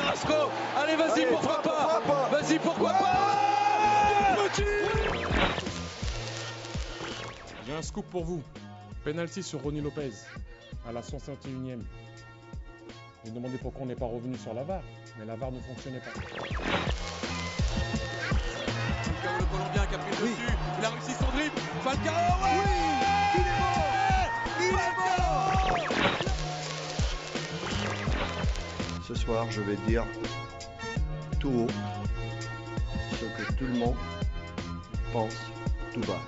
Carrasco. Allez, vas-y, pourquoi pas. Vas-y, pourquoi pas. J'ai un scoop pour vous. Penalty sur Ronny Lopez à la 151e. J'ai demandé pourquoi on n'est pas revenu sur la VAR, mais la VAR ne fonctionnait pas. Falcao, le Colombien qui a pris le dessus. Il a réussi son dribble. Falcao, ouais. Il est mort. Ce soir, je vais dire tout haut ce que tout le monde pense tout bas.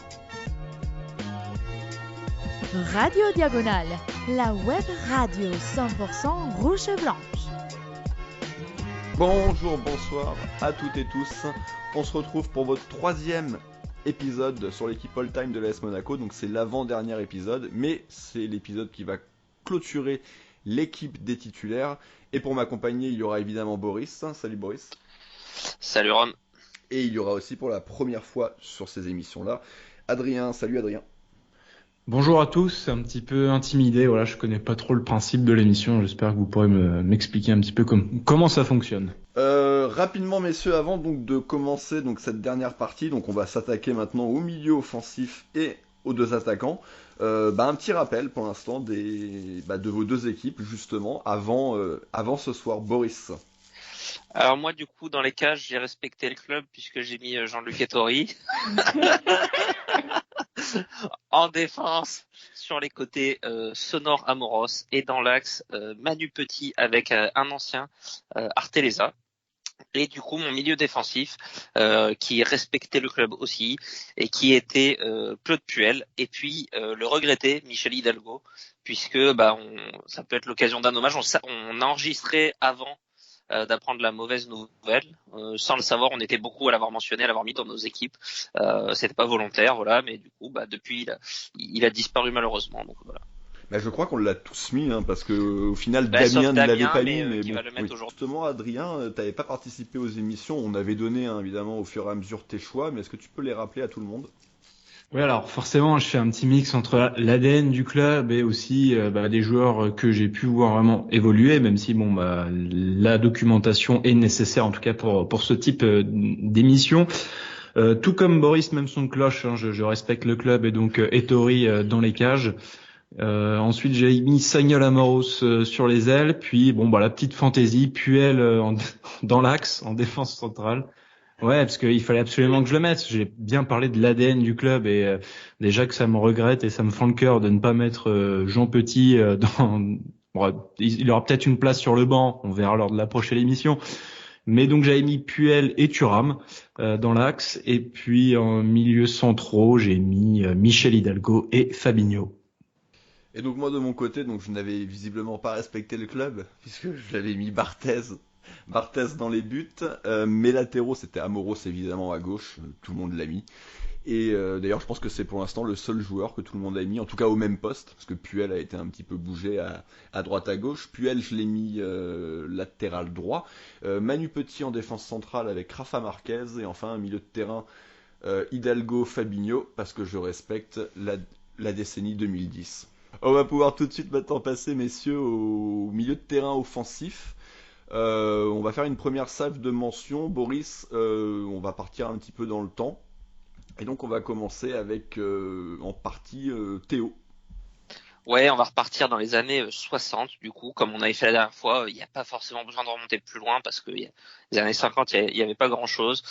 Radio Diagonale, la web radio 100% rouge et blanche. Bonjour, bonsoir à toutes et tous. On se retrouve pour votre 3e épisode sur l'équipe all-time de l'AS Monaco. Donc c'est l'avant-dernier épisode, mais c'est l'épisode qui va clôturer l'équipe des titulaires. Et pour m'accompagner, il y aura évidemment Boris. Salut Boris. Salut Ron. Et il y aura aussi pour la première fois sur ces émissions-là, Adrien. Salut Adrien. Bonjour à tous, un petit peu intimidé, voilà, je connais pas trop le principe de l'émission, j'espère que vous pourrez m'expliquer un petit peu comment ça fonctionne. Rapidement messieurs, avant donc de commencer donc cette dernière partie, donc on va s'attaquer maintenant au milieu offensif et aux deux attaquants. Un petit rappel pour l'instant de vos deux équipes justement avant ce soir. Boris. Alors moi du coup dans les cages j'ai respecté le club puisque j'ai mis Jean-Luc Ettori. En défense sur les côtés Sonor Amoros et dans l'axe Manu Petit avec un ancien Arteleza. Et du coup mon milieu défensif qui respectait le club aussi et qui était Claude Puel et puis le regretté Michel Hidalgo puisque ça peut être l'occasion d'un hommage. On a enregistré avant d'apprendre la mauvaise nouvelle. Sans le savoir, on était beaucoup à l'avoir mentionné, à l'avoir mis dans nos équipes. C'était pas volontaire, voilà, mais du coup, depuis, il a disparu malheureusement. Donc voilà. Je crois qu'on l'a tous mis, parce que au final, Damien ne l'avait pas mis, mais va le mettre aujourd'hui. Justement, Adrien, t'avais pas participé aux émissions. On avait donné, évidemment, au fur et à mesure tes choix, mais est-ce que tu peux les rappeler à tout le monde? Oui, alors forcément, je fais un petit mix entre l'ADN du club et aussi des joueurs que j'ai pu voir vraiment évoluer, même si la documentation est nécessaire en tout cas pour ce type d'émission. Tout comme Boris, même son cloche, je respecte le club et donc Ettori dans les cages. Ensuite, j'ai mis Sagnol Amoros sur les ailes, puis la petite fantaisie, Puel dans l'axe en défense centrale. Ouais, parce qu'il fallait absolument que je le mette. J'ai bien parlé de l'ADN du club et déjà que ça me regrette et ça me fend le cœur de ne pas mettre Jean Petit il aura peut-être une place sur le banc, on verra lors de la prochaine émission. Mais donc j'avais mis Puel et Thuram dans l'axe et puis en milieu centraux, j'ai mis Michel Hidalgo et Fabinho. Et donc moi de mon côté, donc je n'avais visiblement pas respecté le club puisque j'avais mis Barthez dans les buts, mes latéraux c'était Amoros évidemment à gauche, tout le monde l'a mis, et d'ailleurs je pense que c'est pour l'instant le seul joueur que tout le monde a mis, en tout cas au même poste, parce que Puel a été un petit peu bougé à droite à gauche. Puel je l'ai mis latéral droit, Manu Petit en défense centrale avec Rafa Marquez, et enfin un milieu de terrain Hidalgo Fabinho, parce que je respecte la décennie 2010. On va pouvoir tout de suite maintenant passer messieurs au milieu de terrain offensif. On va faire une première salve de mentions. Boris, on va partir un petit peu dans le temps. Et donc on va commencer avec en partie Théo. Ouais, on va repartir dans les années 60 du coup, comme on avait fait la dernière fois. Il n'y a pas forcément besoin de remonter plus loin parce que les années 50, il y avait pas grand-chose.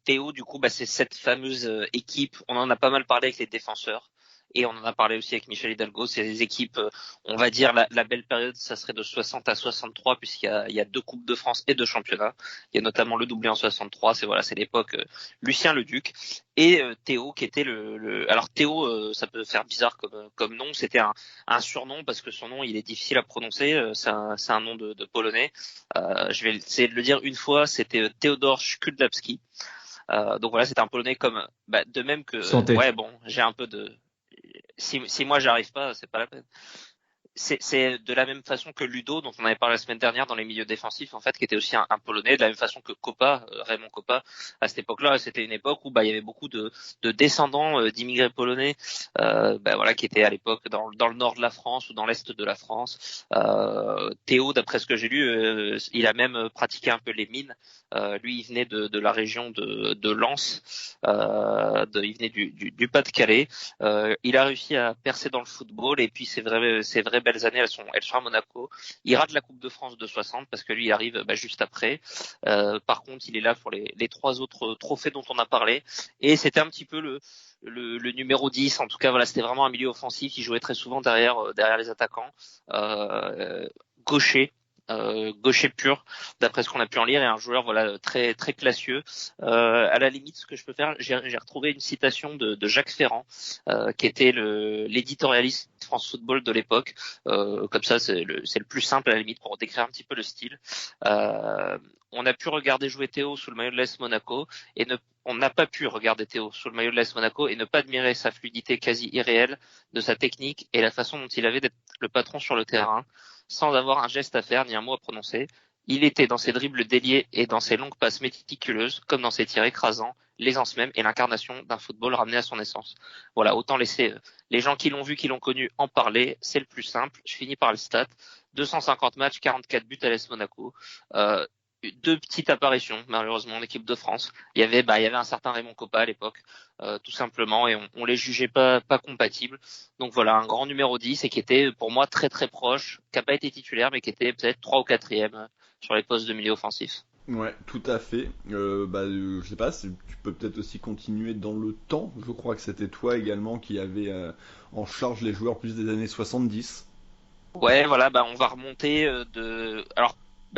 Théo, du coup, c'est cette fameuse équipe. On en a pas mal parlé avec les défenseurs. Et on en a parlé aussi avec Michel Hidalgo. C'est des équipes, on va dire, la belle période, ça serait de 60 à 63, puisqu'il y a 2 Coupes de France et 2 championnats. Il y a notamment le doublé en 63. C'est l'époque Lucien Leduc. Et Théo, qui était alors Théo, ça peut faire bizarre comme nom. C'était un surnom parce que son nom, il est difficile à prononcer. C'est un nom de polonais. Je vais essayer de le dire une fois. C'était Theodor Skudlapski. Donc voilà, c'était un polonais comme, de même que, Santé. j'ai un peu de, si moi j'arrive pas, c'est pas la peine. c'est de la même façon que Ludo, dont on avait parlé la semaine dernière dans les milieux défensifs, en fait, qui était aussi un Polonais, de la même façon que Kopa, Raymond Kopa, à cette époque-là. C'était une époque où il y avait beaucoup de descendants d'immigrés polonais, voilà, qui étaient à l'époque dans le nord de la France ou dans l'est de la France. Théo, d'après ce que j'ai lu, il a même pratiqué un peu les mines. Lui, il venait de la région de Lens, il venait du Pas-de-Calais. Il a réussi à percer dans le football, et puis ses vraies belles années, elles sont à Monaco. Il rate la Coupe de France de 60 parce que lui, il arrive juste après. Par contre, il est là pour les trois autres trophées dont on a parlé, et c'était un petit peu le numéro 10. En tout cas, voilà, c'était vraiment un milieu offensif. Il jouait très souvent derrière les attaquants, gaucher pur, d'après ce qu'on a pu en lire, et un joueur voilà très très classieux. À la limite, ce que je peux faire, j'ai retrouvé une citation de Jacques Ferrand, qui était l'éditorialiste France Football de l'époque. Comme ça, c'est le plus simple à la limite pour décrire un petit peu le style. On a pu regarder jouer Théo sous le maillot de l'AS Monaco, et on n'a pas pu regarder Théo sous le maillot de l'AS Monaco et ne pas admirer sa fluidité quasi irréelle, de sa technique et la façon dont il avait d'être le patron sur le terrain, sans avoir un geste à faire ni un mot à prononcer. Il était dans ses dribbles déliés et dans ses longues passes méticuleuses, comme dans ses tirs écrasants, l'aisance même et l'incarnation d'un football ramené à son essence. Voilà, autant laisser les gens qui l'ont vu, qui l'ont connu, en parler. C'est le plus simple. Je finis par le stat. 250 matchs, 44 buts à l'AS Monaco. 2 petites apparitions, malheureusement, en équipe de France. Il y avait un certain Raymond Kopa à l'époque, tout simplement, et on les jugeait pas compatibles. Donc voilà, un grand numéro 10, et qui était pour moi très très proche, qui n'a pas été titulaire, mais qui était peut-être 3 ou 4e sur les postes de milieu offensif. Ouais, tout à fait. Je sais pas, tu peux peut-être aussi continuer dans le temps. Je crois que c'était toi également qui avait en charge les joueurs plus des années 70. Ouais, voilà, on va remonter Alors,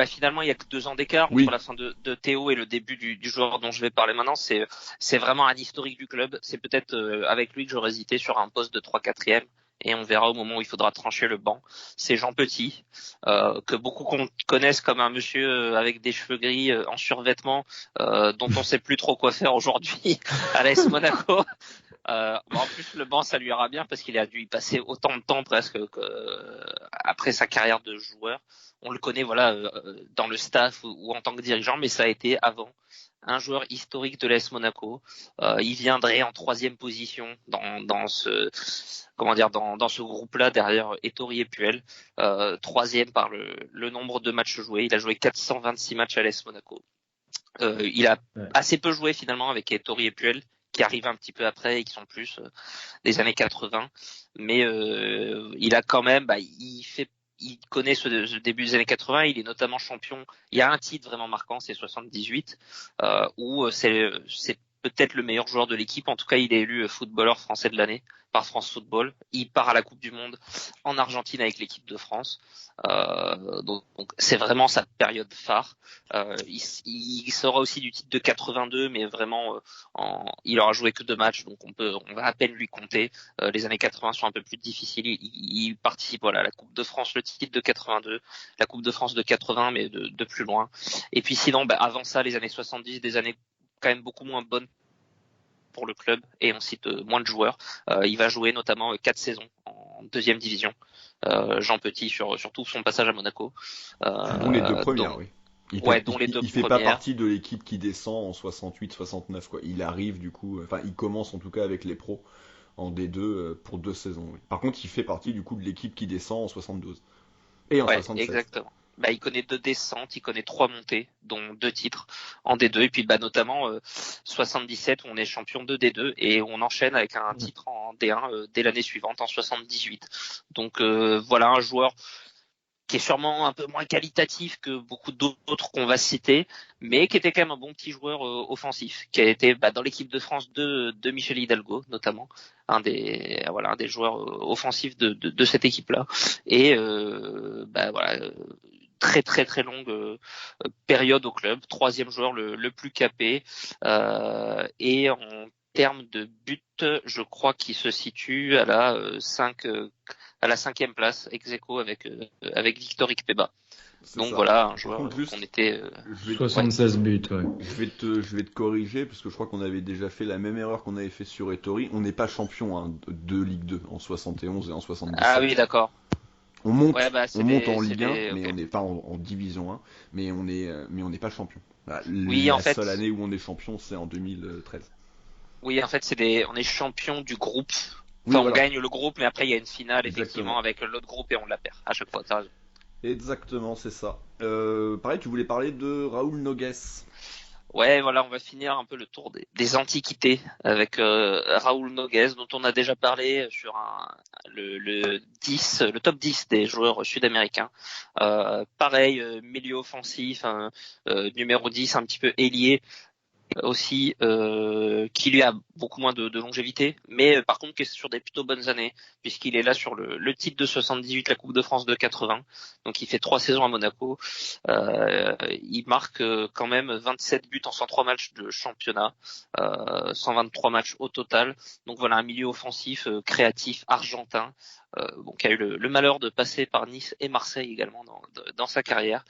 finalement, il y a que 2 ans d'écart entre la fin de Théo et le début du joueur dont je vais parler maintenant. C'est vraiment un historique du club. C'est peut-être avec lui que j'aurais hésité sur un poste de 3-4e. Et on verra au moment où il faudra trancher le banc. C'est Jean Petit, que beaucoup connaissent comme un monsieur avec des cheveux gris en survêtement, dont on sait plus trop quoi faire aujourd'hui à l'AS Monaco. En plus, le banc, ça lui ira bien parce qu'il a dû y passer autant de temps presque après sa carrière de joueur. On le connaît dans le staff ou en tant que dirigeant, mais ça a été avant un joueur historique de l'AS Monaco. Il viendrait en 3e position dans ce groupe-là derrière Ettori et Puel. 3e par le nombre de matchs joués. Il a joué 426 matchs à l'AS Monaco. Il a assez peu joué finalement avec Ettori et Puel, qui arrivent un petit peu après et qui sont plus des années 80. Mais il a quand même, il connaît ce début des années 80. Il est notamment champion. Il y a un titre vraiment marquant, c'est 78, où c'est peut-être le meilleur joueur de l'équipe. En tout cas, il est élu footballeur français de l'année par France Football. Il part à la Coupe du Monde en Argentine avec l'équipe de France. Donc c'est vraiment sa période phare. Il sera aussi du titre de 82, mais vraiment il aura joué que 2 matchs, donc on va à peine lui compter. Les années 80 sont un peu plus difficiles. Il participe à la Coupe de France, le titre de 82, la Coupe de France de 80, mais de plus loin. Et puis sinon, avant ça, les années 70, des années quand même beaucoup moins bonnes pour le club, et on cite moins de joueurs. Il va jouer notamment 4 saisons en 2e division. Jean Petit sur tout son passage à Monaco. Dont les 2 premières, oui. Il fait pas partie de l'équipe qui descend en 68-69, quoi. Il arrive du coup, il commence en tout cas avec les pros en D2 pour 2 saisons. Oui. Par contre, il fait partie du coup de l'équipe qui descend en 72 et en 76. Exactement. Il connaît 2 descentes, il connaît 3 montées, dont 2 titres en D2, et puis notamment 77 où on est champion de D2 et on enchaîne avec un titre en D1 dès l'année suivante en 78. Donc voilà un joueur qui est sûrement un peu moins qualitatif que beaucoup d'autres qu'on va citer, mais qui était quand même un bon petit joueur offensif, qui a été dans l'équipe de France de Michel Hidalgo notamment, un des joueurs offensifs de cette équipe-là. Et très très très longue période au club, 3e joueur le plus capé, et en termes de buts, je crois qu'il se situe à la 5e place, ex-aequo avec Victor Ikpeba. Donc ça. Voilà, un joueur qu'on était 76 buts, ouais. Je vais te corriger parce que je crois qu'on avait déjà fait la même erreur qu'on avait fait sur Ettori. On n'est pas champion de Ligue 2 en 71 et en 77. Ah oui, d'accord. On monte, Ouais, bah, on monte en Ligue 1, ok. mais on n'est pas en Division 1, mais on n'est pas champion. Voilà, Oui, la en fait. seule année où on est champion, c'est en 2013. Oui, en fait, on est champion du groupe. Oui, Enfin, on voilà. gagne le groupe, mais après, il y a une finale, Exactement. effectivement, avec l'autre groupe et on la perd à chaque fois. T'as raison. Exactement, c'est ça. Pareil, tu voulais parler de Raúl Nogues. Ouais, voilà, on va finir un peu le tour des antiquités avec Raúl Nogues, dont on a déjà parlé sur le top 10 des joueurs sud-américains. Pareil, milieu offensif, numéro 10, un petit peu ailier aussi, qui lui a beaucoup moins de longévité, mais par contre qui est sur des plutôt bonnes années, puisqu'il est là sur le titre de 78, la Coupe de France de 80, donc il fait 3 saisons à Monaco. Il marque quand même 27 buts en 103 matchs de championnat, 123 matchs au total, donc voilà un milieu offensif créatif argentin, qui a eu le malheur de passer par Nice et Marseille également dans sa carrière,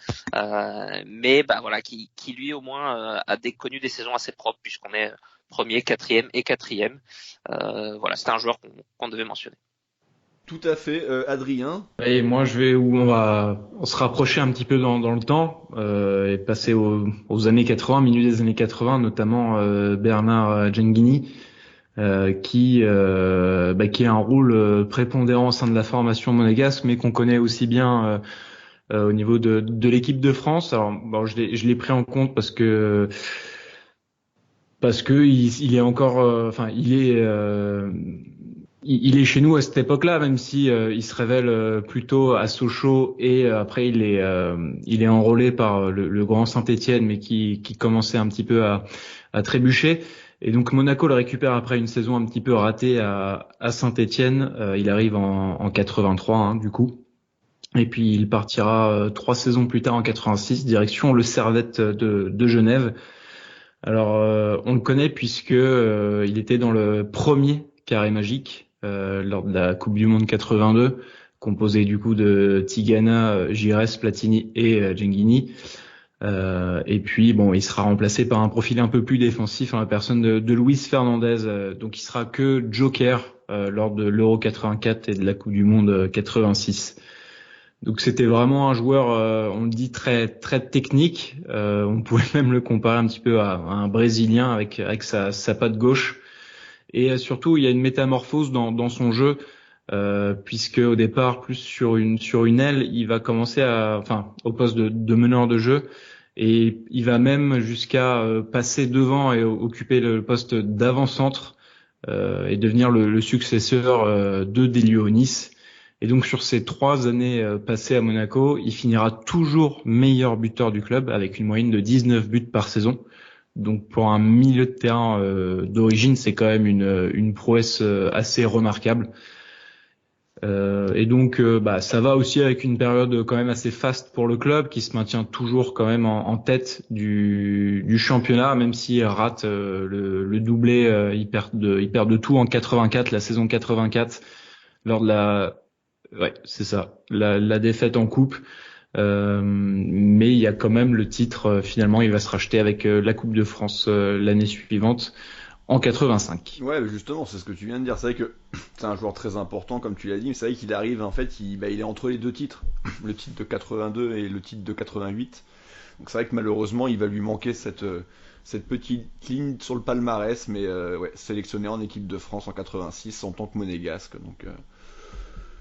mais bah voilà, qui lui au moins a connu des saisons assez propres, puisqu'on est premier, quatrième et quatrième. Voilà, c'était un joueur qu'on devait mentionner. Tout à fait, Adrien. Et moi, je vais où on se rapprocher un petit peu dans le temps et passer aux années 80, milieu des années 80, notamment Bernard Genghini, qui a un rôle prépondérant au sein de la formation monégasque, mais qu'on connaît aussi bien au niveau de l'équipe de France. Alors, bon, je l'ai pris en compte parce que il est encore, il est chez nous à cette époque-là, même si il se révèle plutôt à Sochaux et après il est enrôlé par le Grand Saint-Étienne, mais qui commençait un petit peu à trébucher. Et donc Monaco le récupère après une saison un petit peu ratée à Saint-Étienne. Il arrive en 83, hein, du coup. Et puis il partira 3 saisons plus tard en 86, direction le Servette de Genève. Alors on le connaît puisque il était dans le premier carré magique lors de la Coupe du Monde 82, composé du coup de Tigana, Giresse, Platini et Genghini. Et puis bon, il sera remplacé par un profil un peu plus défensif en la personne de Luis Fernandez. Donc il sera que joker lors de l'Euro 84 et de la Coupe du Monde 86. Donc c'était vraiment un joueur, on le dit, très très technique. On pouvait même le comparer un petit peu à un Brésilien avec sa patte gauche. Et surtout, il y a une métamorphose dans son jeu, puisque au départ, plus sur une aile, il va commencer au poste de meneur de jeu, et il va même jusqu'à passer devant et occuper le poste d'avant-centre et devenir le successeur de Delionis. Et donc sur ces 3 années passées à Monaco, il finira toujours meilleur buteur du club avec une moyenne de 19 buts par saison. Donc pour un milieu de terrain d'origine, c'est quand même une prouesse assez remarquable. Et donc ça va aussi avec une période quand même assez faste pour le club, qui se maintient toujours quand même en tête du championnat, même s'il rate le doublé. Il perd de tout en 84, la saison 84, lors de la défaite en coupe. Mais il y a quand même le titre, finalement il va se racheter avec la Coupe de France l'année suivante en 85. Ouais, justement, c'est ce que tu viens de dire. C'est vrai que c'est un joueur très important, comme tu l'as dit, mais c'est vrai qu'il arrive, en fait, il est entre les 2 titres, le titre de 82 et le titre de 88. Donc c'est vrai que malheureusement il va lui manquer cette petite ligne sur le palmarès, mais sélectionné en équipe de France en 86 en tant que monégasque. Donc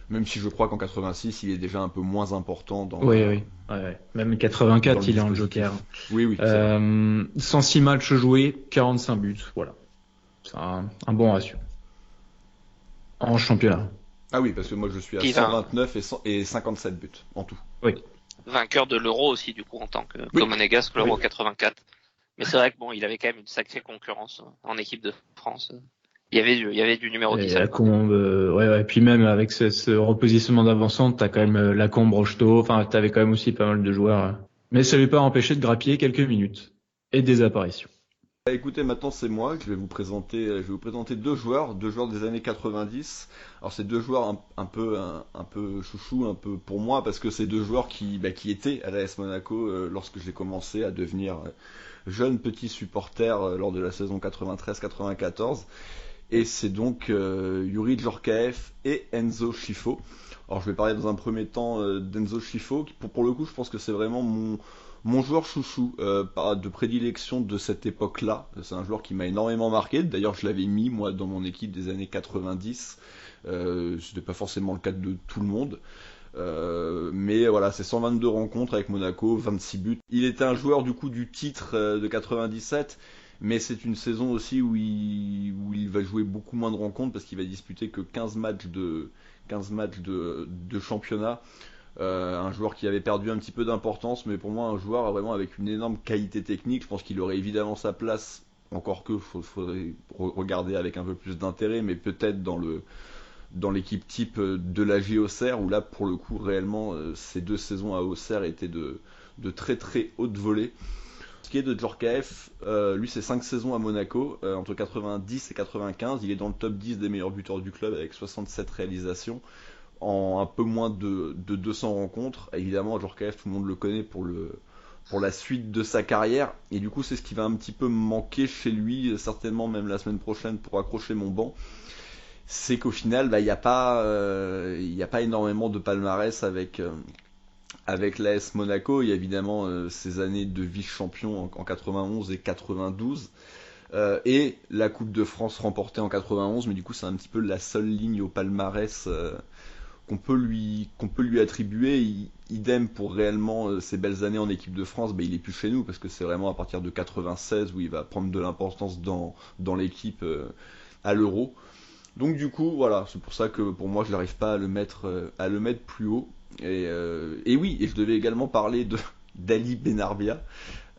même si je crois qu'en 86 il est déjà un peu moins important dans. Oui. Même 84 il est en joker. Oui. 106 matchs joués, 45 buts, voilà. C'est un bon ratio en championnat. Ah oui, parce que moi je suis à 129 et 57 buts en tout. Oui. Vainqueur de l'Euro aussi, du coup, en tant que monégasque, l'Euro 84. Mais c'est vrai que il avait quand même une sacrée concurrence en équipe de France. Il y avait du numéro 10. Puis même avec ce repositionnement d'avant-centre, t'as quand même Lacombe, Rocheteau, enfin t'avais quand même aussi pas mal de joueurs. Mais ça lui a pas empêché de grappiller quelques minutes et des apparitions. Écoutez, maintenant c'est moi que je vais vous présenter 2 joueurs des années 90. Alors c'est 2 joueurs un peu chouchou, un peu pour moi, parce que c'est 2 joueurs qui étaient à l'AS Monaco lorsque j'ai commencé à devenir jeune petit supporter lors de la saison 93-94. Et c'est donc Youri Djorkaeff et Enzo Scifo. Alors je vais parler dans un premier temps d'Enzo Scifo, qui pour le coup je pense que c'est vraiment mon joueur chouchou de prédilection de cette époque-là. C'est un joueur qui m'a énormément marqué, d'ailleurs je l'avais mis moi dans mon équipe des années 90, c'était pas forcément le cas de tout le monde. Mais voilà, c'est 122 rencontres avec Monaco, 26 buts. Il était un joueur du coup du titre de 97, mais c'est une saison aussi où il va jouer beaucoup moins de rencontres parce qu'il va disputer que 15 matchs de championnat. Un joueur qui avait perdu un petit peu d'importance, mais pour moi un joueur vraiment avec une énorme qualité technique. Je pense qu'il aurait évidemment sa place, encore que faudrait regarder avec un peu plus d'intérêt, mais peut-être dans l'équipe type de la Auxerre, où là pour le coup réellement ces 2 saisons à Auxerre étaient de très très haute volée. Ce qui est de Djorkaeff, lui c'est 5 saisons à Monaco, entre 90 et 95, il est dans le top 10 des meilleurs buteurs du club avec 67 réalisations en un peu moins de 200 rencontres. Évidemment Djorkaeff, tout le monde le connaît pour la suite de sa carrière, et du coup c'est ce qui va un petit peu me manquer chez lui, certainement même la semaine prochaine pour accrocher mon banc. C'est qu'au final, il n'y a pas énormément de palmarès avec l'AS Monaco. Il y a évidemment ces années de vice-champion en 91 et 92, et la Coupe de France remportée en 91, mais du coup c'est un petit peu la seule ligne au palmarès qu'on peut lui attribuer. Idem pour réellement ces belles années en équipe de France, il est plus chez nous parce que c'est vraiment à partir de 96 où il va prendre de l'importance dans l'équipe à l'Euro. Donc du coup voilà, c'est pour ça que pour moi je n'arrive pas à le mettre plus haut. Et oui, et je devais également parler d'Ali Benarbia.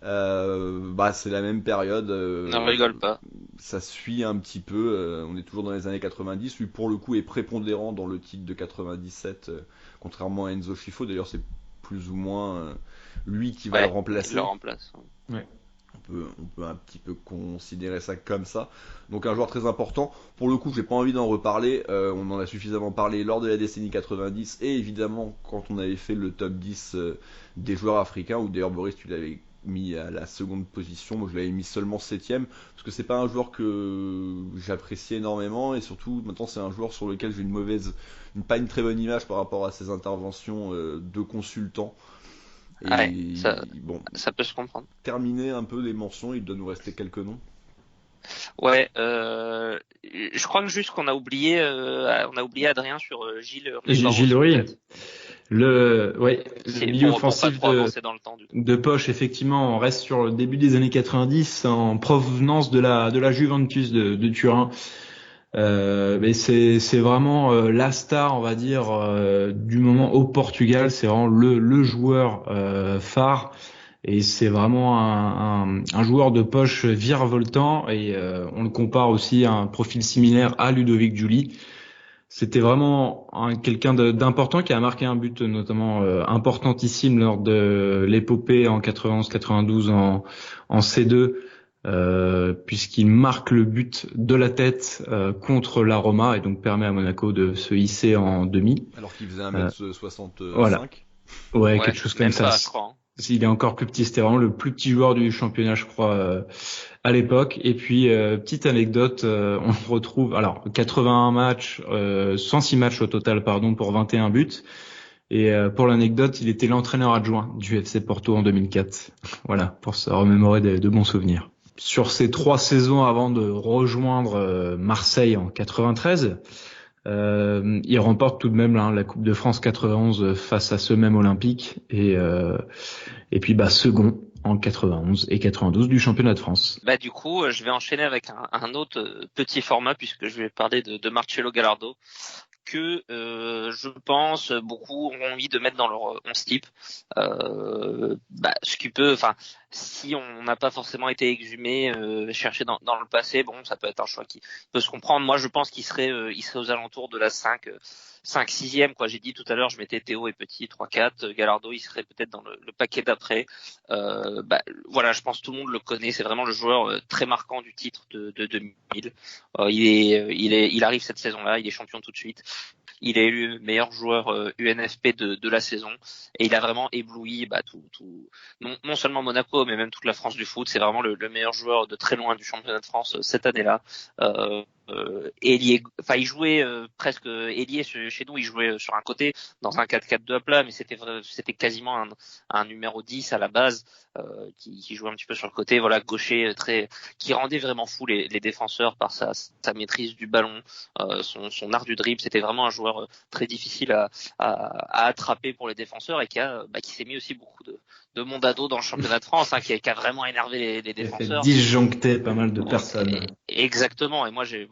C'est la même période. Non, rigole pas. Ça suit un petit peu. On est toujours dans les années 90. Lui pour le coup est prépondérant dans le titre de 97, contrairement à Enzo Scifo. D'ailleurs c'est plus ou moins lui qui va le remplacer. Il le remplace. Ouais. On peut un petit peu considérer ça comme ça. Donc un joueur très important. Pour le coup, j'ai pas envie d'en reparler. On en a suffisamment parlé lors de la décennie 90 et évidemment quand on avait fait le top 10 des joueurs africains, où d'ailleurs Boris tu l'avais mis à la seconde position, moi je l'avais mis seulement 7ème parce que c'est pas un joueur que j'apprécie énormément, et surtout maintenant c'est un joueur sur lequel j'ai pas une très bonne image par rapport à ses interventions de consultant. Et ça peut se comprendre. Terminer un peu les mentions, il doit nous rester quelques noms. Ouais, je crois que juste qu'on a oublié Adrien sur Gilles Loury. Le milieu offensif de poche, effectivement, on reste sur le début des années 90 en provenance de la Juventus de Turin. Mais c'est vraiment la star, on va dire, du moment au Portugal. C'est vraiment le joueur phare, et c'est vraiment un joueur de poche virevoltant, et on le compare aussi à un profil similaire à Ludovic Giuli. C'était vraiment quelqu'un d'important qui a marqué un but notamment importantissime lors de l'épopée en 91-92 en C2. Puisqu'il marque le but de la tête contre la Roma, et donc permet à Monaco de se hisser en demi. Alors qu'il faisait 1m65. Voilà. Ouais, quelque chose comme ça. Il est encore plus petit, c'était vraiment le plus petit joueur du championnat, je crois, à l'époque. Et puis, petite anecdote, on retrouve, 81 matchs, 106 matchs au total, pour 21 buts. Et pour l'anecdote, il était l'entraîneur adjoint du FC Porto en 2004. Voilà, pour se remémorer de bons souvenirs. Sur ces 3 saisons avant de rejoindre Marseille en 93, il remporte tout de même la Coupe de France 91 face à ce même Olympique, et puis second en 91 et 92 du championnat de France. Du coup, je vais enchaîner avec un autre petit format, puisque je vais parler de Marcelo Gallardo, que je pense beaucoup ont envie de mettre dans leur 11 type. Ce qui peut, si on n'a pas forcément été exhumé, cherché dans le passé, ça peut être un choix qui peut se comprendre. Moi, je pense qu'il serait aux alentours de la 5-6e, quoi. J'ai dit tout à l'heure, je mettais Théo et Petit 3-4. Gallardo, il serait peut-être dans le paquet d'après. Voilà, je pense que tout le monde le connaît. C'est vraiment le joueur très marquant du titre de 2000. Il arrive cette saison-là, il est champion tout de suite. Il est élu meilleur joueur UNFP de la saison, et il a vraiment ébloui non seulement Monaco, mais même toute la France du foot. C'est vraiment le meilleur joueur de très loin du championnat de France cette année-là. ailier, enfin il jouait presque ailier chez nous, il jouait sur un côté dans un 4-4-2 à plat, mais c'était quasiment un numéro 10 à la base, qui jouait un petit peu sur le côté, voilà, gaucher qui rendait vraiment fou les défenseurs par sa maîtrise du ballon, son art du dribble. C'était vraiment un joueur très difficile à attraper pour les défenseurs et qui s'est mis aussi beaucoup de monde à dos dans le championnat de France, qui a vraiment énervé les défenseurs. Il a fait disjoncter pas mal de personnes. Exactement. Et moi, je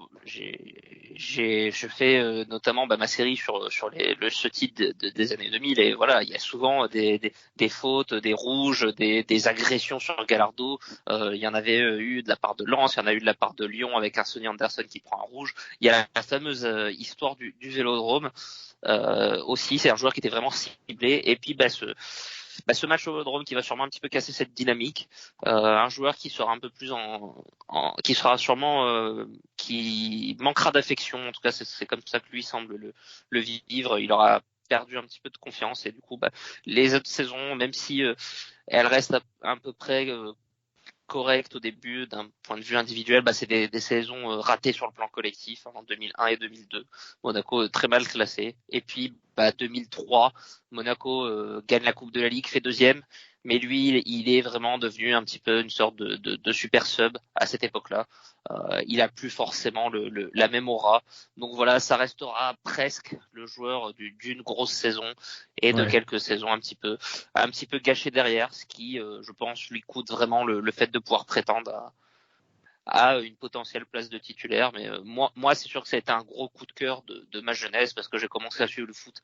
fais notamment ma série sur ce titre des années 2000, et voilà, il y a souvent des fautes, des rouges, des agressions sur Gallardo. Il y en avait eu de la part de Lens, il y en a eu de la part de Lyon avec un Sonny Anderson qui prend un rouge. Il y a la fameuse histoire du Vélodrome aussi. C'est un joueur qui était vraiment ciblé. Et puis ce match au Vélodrome qui va sûrement un petit peu casser cette dynamique. Un joueur qui sera un peu plus qui sera sûrement qui manquera d'affection. En tout cas, c'est comme ça que lui semble le vivre. Il aura perdu un petit peu de confiance, et du coup, les autres saisons, même si elles restent à peu près correctes au début d'un point de vue individuel, c'est des saisons ratées sur le plan collectif, en 2001 et 2002. Monaco très mal classé. Et puis 2003, Monaco gagne la Coupe de la Ligue, fait deuxième, mais lui, il est vraiment devenu un petit peu une sorte de super sub à cette époque-là. Il a plus forcément la même aura. Donc voilà, ça restera presque le joueur d'une grosse saison et de quelques saisons un petit peu gâchées derrière, ce qui, je pense, lui coûte vraiment le fait de pouvoir prétendre à une potentielle place de titulaire. Mais moi c'est sûr que ça a été un gros coup de cœur de ma jeunesse, parce que j'ai commencé à suivre le foot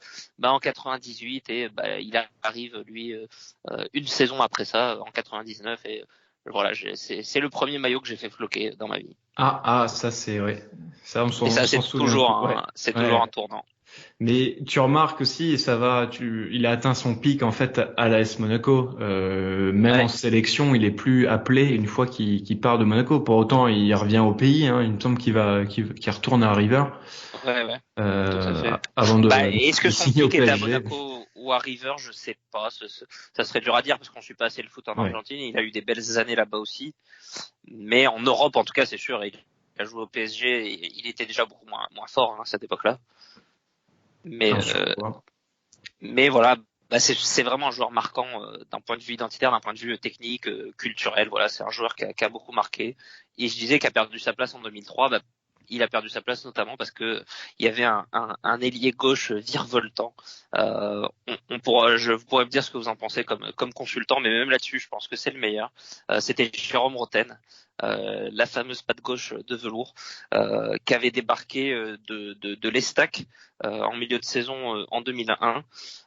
en 98, et il arrive lui une saison après ça, en 99, et voilà, c'est le premier maillot que j'ai fait floquer dans ma vie. Ça c'est ça on s'en c'est souvient. Toujours un tournant. Mais tu remarques aussi, il a atteint son pic en fait à l'AS Monaco. Même en sélection, il est plus appelé une fois qu'il part de Monaco. Pour autant, il revient au pays. Il me semble qu'il retourne à River. Ouais. Tout à fait. Avant de est-ce que son pic était à PSG. Monaco ou à River? Je sais pas. Ça serait dur à dire, parce qu'on suit pas assez le foot en Argentine. Il a eu des belles années là-bas aussi. Mais en Europe, en tout cas, c'est sûr. Il a joué au PSG. Et il était déjà beaucoup moins fort à cette époque-là. Mais voilà, c'est vraiment un joueur marquant d'un point de vue identitaire, d'un point de vue technique, culturel. Voilà, c'est un joueur qui a beaucoup marqué. Et je disais qu'il a perdu sa place en 2003. Il a perdu sa place notamment parce que il y avait un ailier gauche virevoltant. Vous pourrez me dire ce que vous en pensez comme consultant, mais même là-dessus, je pense que c'est le meilleur. C'était Jérôme Roten, la fameuse patte gauche de velours, qui avait débarqué de l'Estac en milieu de saison en 2001,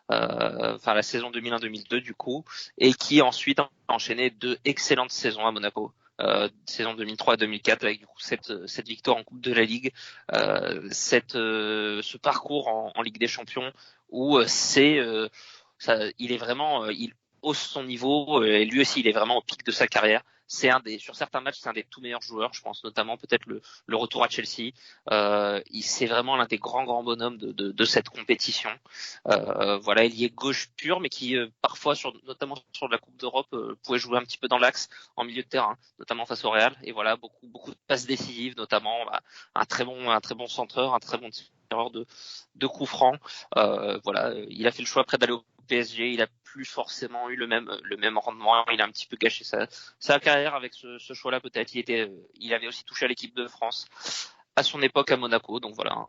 la saison 2001-2002 du coup, et qui ensuite a enchaîné 2 excellentes saisons à Monaco. Saison 2003 et 2004 avec du coup cette victoire en Coupe de la Ligue, ce parcours en Ligue des Champions où il est vraiment, il hausse son niveau, et lui aussi il est vraiment au pic de sa carrière. Sur certains matchs, c'est un des tout meilleurs joueurs. Je pense notamment peut-être le retour à Chelsea. C'est vraiment l'un des grands bonhommes de cette compétition. Voilà, il y est gauche pur, mais qui parfois, notamment sur la Coupe d'Europe, pouvait jouer un petit peu dans l'axe en milieu de terrain, notamment face au Real. Et voilà, beaucoup de passes décisives, notamment un très bon centreur, un très bon tireur de coups francs. Voilà, il a fait le choix après d'aller au PSG. Il a plus forcément eu le même rendement. Il a un petit peu gâché sa carrière avec ce choix-là, peut-être. Il avait aussi touché à l'équipe de France à son époque à Monaco. Donc voilà,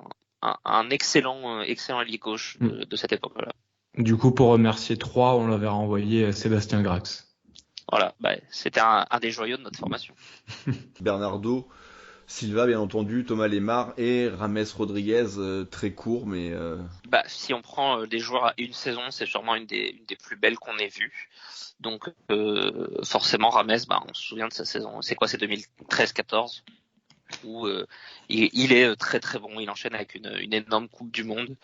un excellent ailier gauche de cette époque-là. Du coup, pour remercier 3, on l'avait renvoyé Sébastien Grax. Voilà, c'était un des joyaux de notre formation. Bernardo Silva, bien entendu, Thomas Lemar et Rames Rodriguez, très court, mais... Si on prend des joueurs à une saison, c'est sûrement une des plus belles qu'on ait vues. Donc forcément, Rames, on se souvient de sa saison. C'est quoi, c'est 2013-14 où il est très très bon. Il enchaîne avec une énorme Coupe du Monde.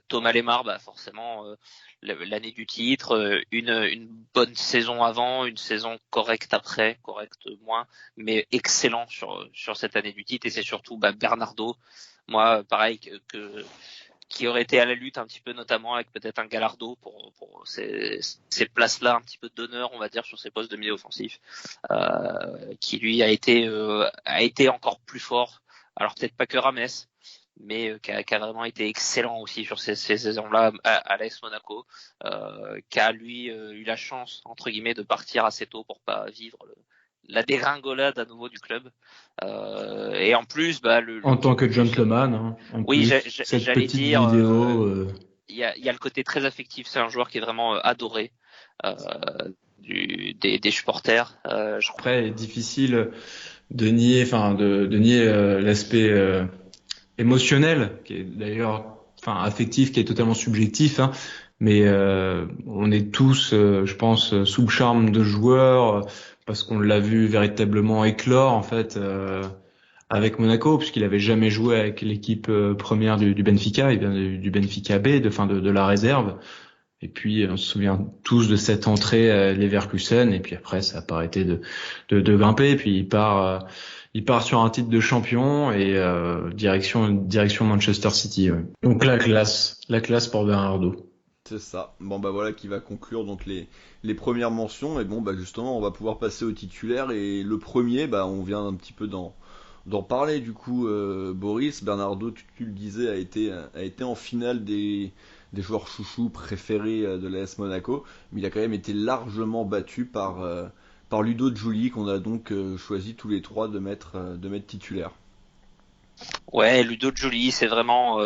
Thomas Lemar, forcément l'année du titre, une bonne saison avant, une saison correcte après, correcte moins, mais excellent sur cette année du titre. Et c'est surtout Bernardo, moi pareil qui aurait été à la lutte un petit peu, notamment avec peut-être un Gallardo pour ces places-là un petit peu d'honneur, on va dire, sur ces postes de milieu offensif, qui lui a été encore plus fort Alors peut-être pas que Rames, mais qui a vraiment été excellent aussi sur ces saisons-là à l'AS Monaco, qui a lui eu la chance entre guillemets de partir assez tôt pour pas vivre la dégringolade à nouveau du club. Et en plus, en tant que gentleman, hein, oui, cette j'allais petite dire, vidéo. il y a le côté très affectif. C'est un joueur qui est vraiment adoré des supporters. Après, difficile de nier, de nier l'aspect émotionnel, qui est d'ailleurs, affectif, qui est totalement subjectif, hein. Mais on est tous, je pense, sous le charme de joueurs, parce qu'on l'a vu véritablement éclore en fait avec Monaco, puisqu'il avait jamais joué avec l'équipe première du Benfica. Il vient du Benfica B, de la réserve. Et puis on se souvient tous de cette entrée Leverkusen, et puis après ça n'a pas arrêté de grimper. Et puis il part sur un titre de champion et direction Manchester City. Ouais. Donc la classe pour Bernardo. C'est ça. Bon voilà qui va conclure donc les premières mentions, et justement on va pouvoir passer au titulaire, et le premier on vient un petit peu d'en parler du coup. Boris, Bernardo, tu le disais, a été en finale des joueurs chouchous préférés de l'AS Monaco, mais il a quand même été largement battu par Ludo Giuli, qu'on a donc choisi tous les trois de mettre titulaire. Ouais, Ludo Giuli, c'est vraiment,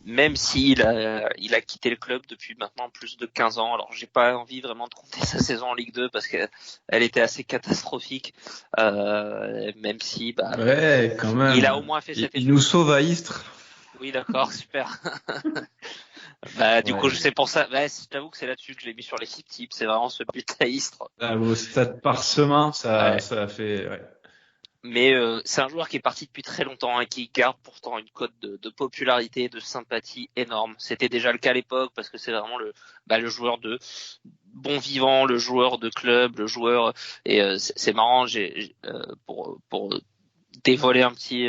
même s'il il a quitté le club depuis maintenant plus de 15 ans. Alors j'ai pas envie vraiment de compter sa saison en Ligue 2 parce que elle était assez catastrophique. Même si ouais, quand même. Il a au moins fait cette. Il nous sauve à Istres. Oui, d'accord, super. Du coup, c'est pour ça. Je t'avoue que c'est là-dessus que je l'ai mis sur l'équipe type. C'est vraiment ce but à Istres. Au stade parchemin, ça a fait. Ouais. Mais c'est un joueur qui est parti depuis très longtemps et qui garde pourtant une cote de popularité, de sympathie énorme. C'était déjà le cas à l'époque parce que c'est vraiment le joueur de bon vivant, le joueur de club, le joueur. Et c'est marrant. Pour dévoiler un petit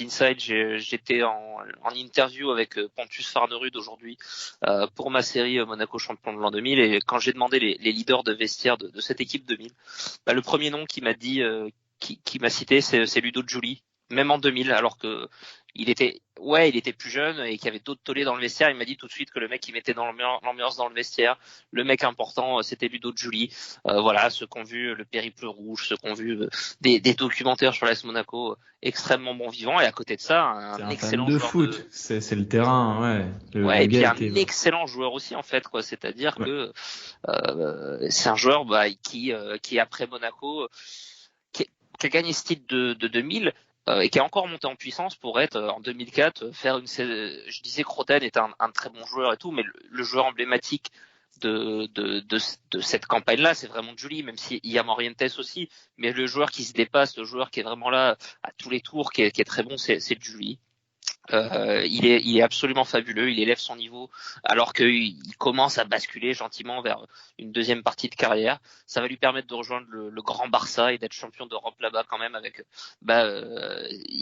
insight, j'étais en interview avec Pontus Farnerud aujourd'hui pour ma série Monaco champion de l'an 2000, et quand j'ai demandé les leaders de vestiaire de cette équipe 2000, le premier nom qui m'a dit qui m'a cité, c'est Ludo Giuli, même en 2000, alors que il était plus jeune et qu'il y avait d'autres tollés dans le vestiaire. Il m'a dit tout de suite que le mec qui mettait dans l'ambiance dans le vestiaire, le mec important, c'était Ludo Giuli. Ceux qui ont vu le Périple Rouge, ceux qui ont vu des documentaires sur l'AS Monaco, extrêmement bon vivant, et à côté de ça, un excellent fan de joueur foot. C'est le terrain, ouais. Et puis un excellent joueur aussi en fait, quoi. C'est-à-dire que c'est un joueur qui après Monaco, qui a gagné ce titre de 2000 et qui est encore monté en puissance pour être en 2004 faire je disais que Roten était un très bon joueur et tout, mais le joueur emblématique de cette campagne-là, c'est vraiment Giuli, même s'il y a Morientes aussi, mais le joueur qui se dépasse, le joueur qui est vraiment là à tous les tours, qui est très bon, c'est Giuli. Il est absolument fabuleux, il élève son niveau alors qu'il commence à basculer gentiment vers une deuxième partie de carrière. Ça va lui permettre de rejoindre le grand Barça et d'être champion d'Europe là-bas quand même avec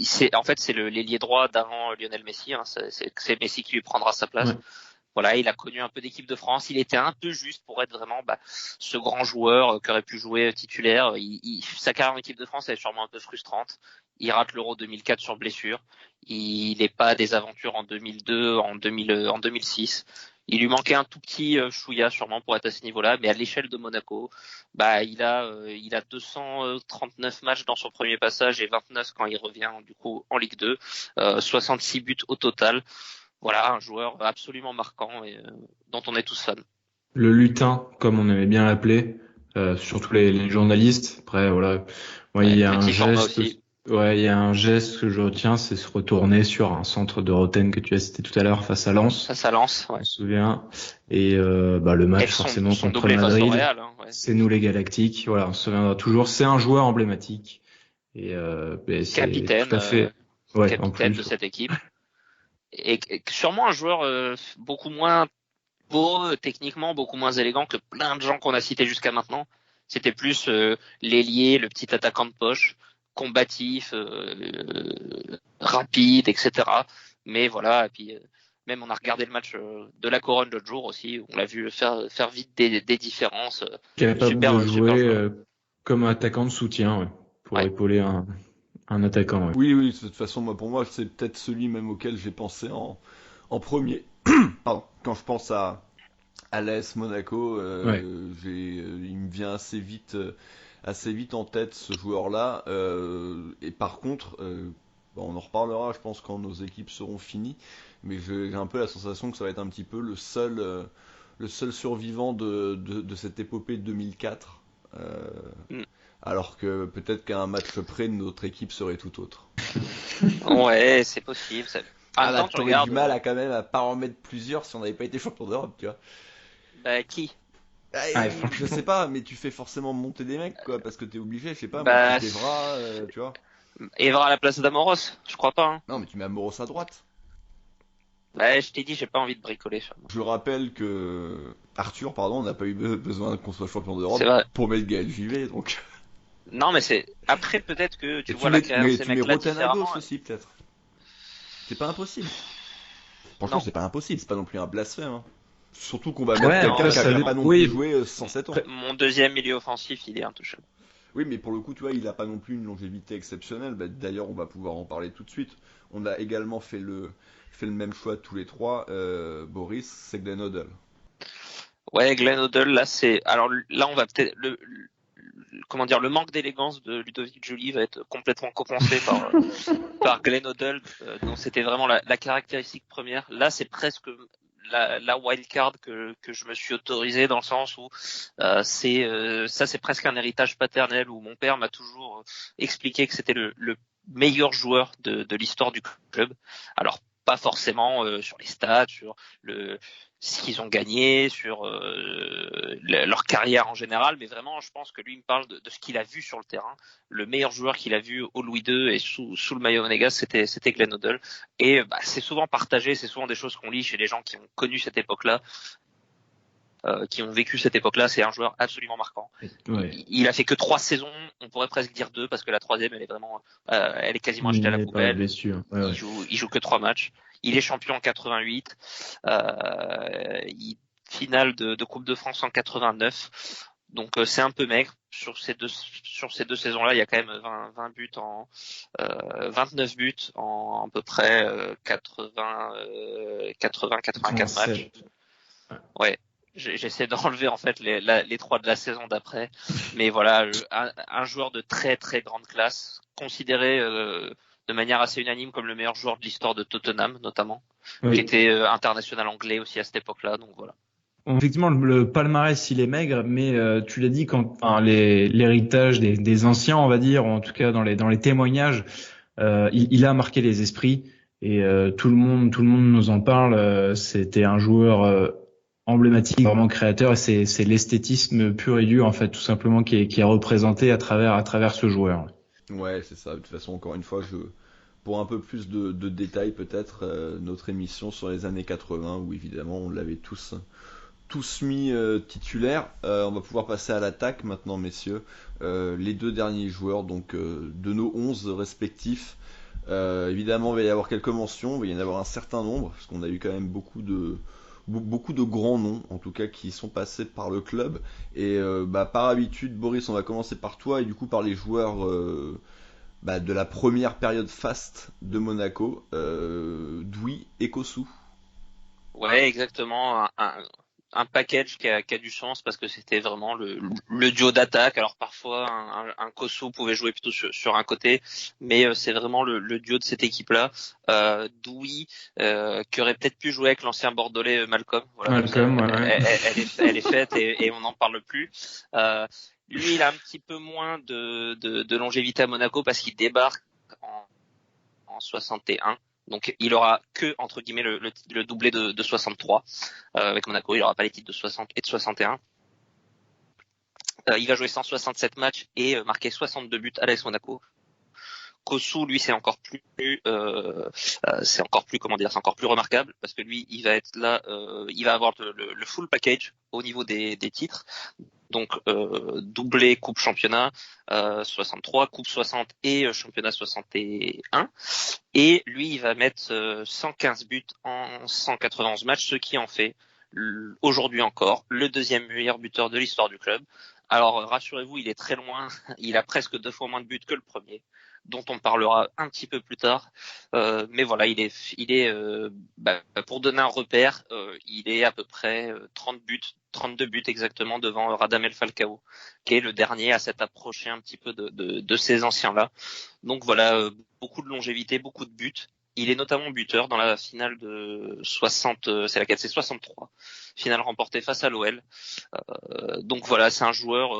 c'est l'ailier droit d'avant Lionel Messi, hein. C'est Messi qui lui prendra sa place. Ouais. Voilà, il a connu un peu d'équipe de France, il était un peu juste pour être vraiment ce grand joueur qui aurait pu jouer titulaire. Sa carrière en équipe de France est sûrement un peu frustrante. Il rate l'Euro 2004 sur blessure. Il n'est pas à des aventures en 2002, en 2006. Il lui manquait un tout petit chouïa sûrement pour être à ce niveau-là, mais à l'échelle de Monaco, il a 239 matchs dans son premier passage et 29 quand il revient du coup en Ligue 2, 66 buts au total. Voilà, un joueur absolument marquant et dont on est tous fans. Le lutin, comme on aimait bien l'appeler, surtout les journalistes. Après, voilà, il y a un geste. Ouais, il y a un geste que je retiens, c'est se retourner sur un centre de Roten que tu as cité tout à l'heure face à Lens. Face à Lens, ouais. Je me souviens. Et le match forcément contre Madrid, Real, hein, ouais. C'est nous les Galactiques. Voilà, on se souviendra toujours. C'est un joueur emblématique. Et c'est capitaine, tout à fait. Capitaine de cette équipe. Et sûrement un joueur beaucoup moins beau, techniquement beaucoup moins élégant que plein de gens qu'on a cités jusqu'à maintenant. C'était plus l'ailier, le petit attaquant de poche, combatif, rapide, etc. Mais voilà, et puis même on a regardé le match de la Corogne l'autre jour aussi, on l'a vu faire vite des différences. Capable de jouer comme attaquant de soutien, pour épauler un attaquant. Ouais. Oui, de toute façon, pour moi, c'est peut-être celui même auquel j'ai pensé en premier. Pardon. Quand je pense à l'AS Monaco, Ouais. il me vient assez vite en tête ce joueur-là. Et par contre, on en reparlera, je pense, quand nos équipes seront finies. Mais j'ai un peu la sensation que ça va être un petit peu le seul survivant de cette épopée de 2004. Mm. Alors que peut-être qu'à un match près, notre équipe serait tout autre. Ouais, c'est possible. En même temps, tu t'aurais regardes, du mal à quand même à pas en mettre plusieurs si on n'avait pas été champion d'Europe, tu vois. qui? Je sais pas, mais tu fais forcément monter des mecs, quoi, parce que t'es obligé, je sais pas, Bah, moi, tu Evra, tu vois. Evra à la place d'Amoros, je crois pas. Hein. Non, mais tu mets Amoros à droite. Ouais, je t'ai dit, j'ai pas envie de bricoler sur moi. Je rappelle que Arthur, pardon, n'a pas eu besoin qu'on soit champion d'Europe C'est vrai. pour mettre Gaël Givet, donc. Non, mais c'est après peut-être que tu Et vois la carrière de ces tu mets mecs-là Roten à différemment. gauche aussi, peut-être. C'est pas impossible. Franchement, Non. c'est pas impossible, c'est pas non plus un blasphème. Hein. Surtout qu'on va mettre Ouais, quelqu'un après, qui ça a pas non oui. plus joué 107 ans. Mon deuxième milieu offensif, il est intouchable. Oui, mais pour le coup, tu vois, il a pas non plus une longévité exceptionnelle. Bah, d'ailleurs, on va pouvoir en parler tout de suite. On a également fait le même choix tous les trois. Boris, c'est Glenn Hoddle. Ouais, Glenn Hoddle, là c'est. Alors là, on va peut-être comment dire, le manque d'élégance de Ludovic Joly va être complètement compensé par Glenn Hoddle, dont c'était vraiment la caractéristique première. Là, c'est presque la wild card que je me suis autorisé dans le sens où ça c'est presque un héritage paternel où mon père m'a toujours expliqué que c'était le meilleur joueur de l'histoire du club. Alors pas forcément sur les stats, sur ce qu'ils ont gagné, sur leur carrière en général, mais vraiment, je pense que lui, il me parle de ce qu'il a vu sur le terrain. Le meilleur joueur qu'il a vu au Louis II et sous le maillot monégasque, c'était Glenn Hoddle. Et c'est souvent partagé, c'est souvent des choses qu'on lit chez les gens qui ont connu cette époque-là, qui ont vécu cette époque-là. C'est un joueur absolument marquant. Ouais. Il a fait que 3 saisons, on pourrait presque dire 2, parce que la troisième, elle est vraiment, elle est quasiment jetée à la poubelle. Blessure. Ouais, Il joue que 3 matchs. Il est champion en 88. Finale de Coupe de France en 89. Donc c'est un peu maigre sur ces deux saisons-là. Il y a quand même 20 buts 29 buts en à peu près 84 matchs. Ouais. J'essaie d'enlever en fait les 3 de la saison d'après, mais voilà, un joueur de très très grande classe, considéré de manière assez unanime comme le meilleur joueur de l'histoire de Tottenham notamment, qui était international anglais aussi à cette époque-là, donc voilà. Effectivement, le palmarès il est maigre, mais tu l'as dit, l'héritage des anciens, on va dire, en tout cas dans les témoignages, il a marqué les esprits et tout le monde nous en parle. C'était un joueur emblématique, vraiment créateur, et c'est l'esthétisme pur et dur en fait, tout simplement qui est représenté à travers ce joueur. Ouais, c'est ça. De toute façon, encore une fois, pour un peu plus de détails peut-être, notre émission sur les années 80, où évidemment on l'avait tous mis titulaire. On va pouvoir passer à l'attaque maintenant, messieurs. Les 2 derniers joueurs donc de nos 11 respectifs. Évidemment, il va y avoir quelques mentions, il va y en avoir un certain nombre, parce qu'on a eu quand même beaucoup de grands noms, en tout cas, qui sont passés par le club. Et par habitude, Boris, on va commencer par toi, et du coup par les joueurs de la première période faste de Monaco, Douy et Kossou. Ouais, exactement. Un package qui a du sens parce que c'était vraiment le duo d'attaque. Alors parfois un Kossou pouvait jouer plutôt sur un côté, mais c'est vraiment le duo de cette équipe-là. Douy qui aurait peut-être pu jouer avec l'ancien Bordelais Malcolm. Voilà, Malcolm, ouais. Elle est faite et on n'en parle plus. Lui, il a un petit peu moins de longévité à Monaco parce qu'il débarque en 61. Donc il aura que entre guillemets le doublé de 63 avec Monaco, il aura pas les titres de 60 et de 61. Il va jouer 167 matchs et marquer 62 buts à l'AS Monaco. Kossou, lui, c'est encore plus remarquable parce que lui, il va être là, il va avoir le full package au niveau des titres. Donc doublé coupe championnat 63, coupe 60 et championnat 61. Et lui, il va mettre 115 buts en 191 matchs, ce qui en fait aujourd'hui encore le deuxième meilleur buteur de l'histoire du club. Alors rassurez-vous, il est très loin, il a presque 2 fois moins de buts que le premier. dont on parlera un petit peu plus tard. Mais voilà, il est pour donner un repère, il est à peu près 32 buts exactement devant Radamel Falcao, qui est le dernier à s'être approché un petit peu de ces anciens-là. Donc voilà, beaucoup de longévité, beaucoup de buts. Il est notamment buteur dans la finale de 63, finale remportée face à l'OL. Donc voilà, c'est un joueur,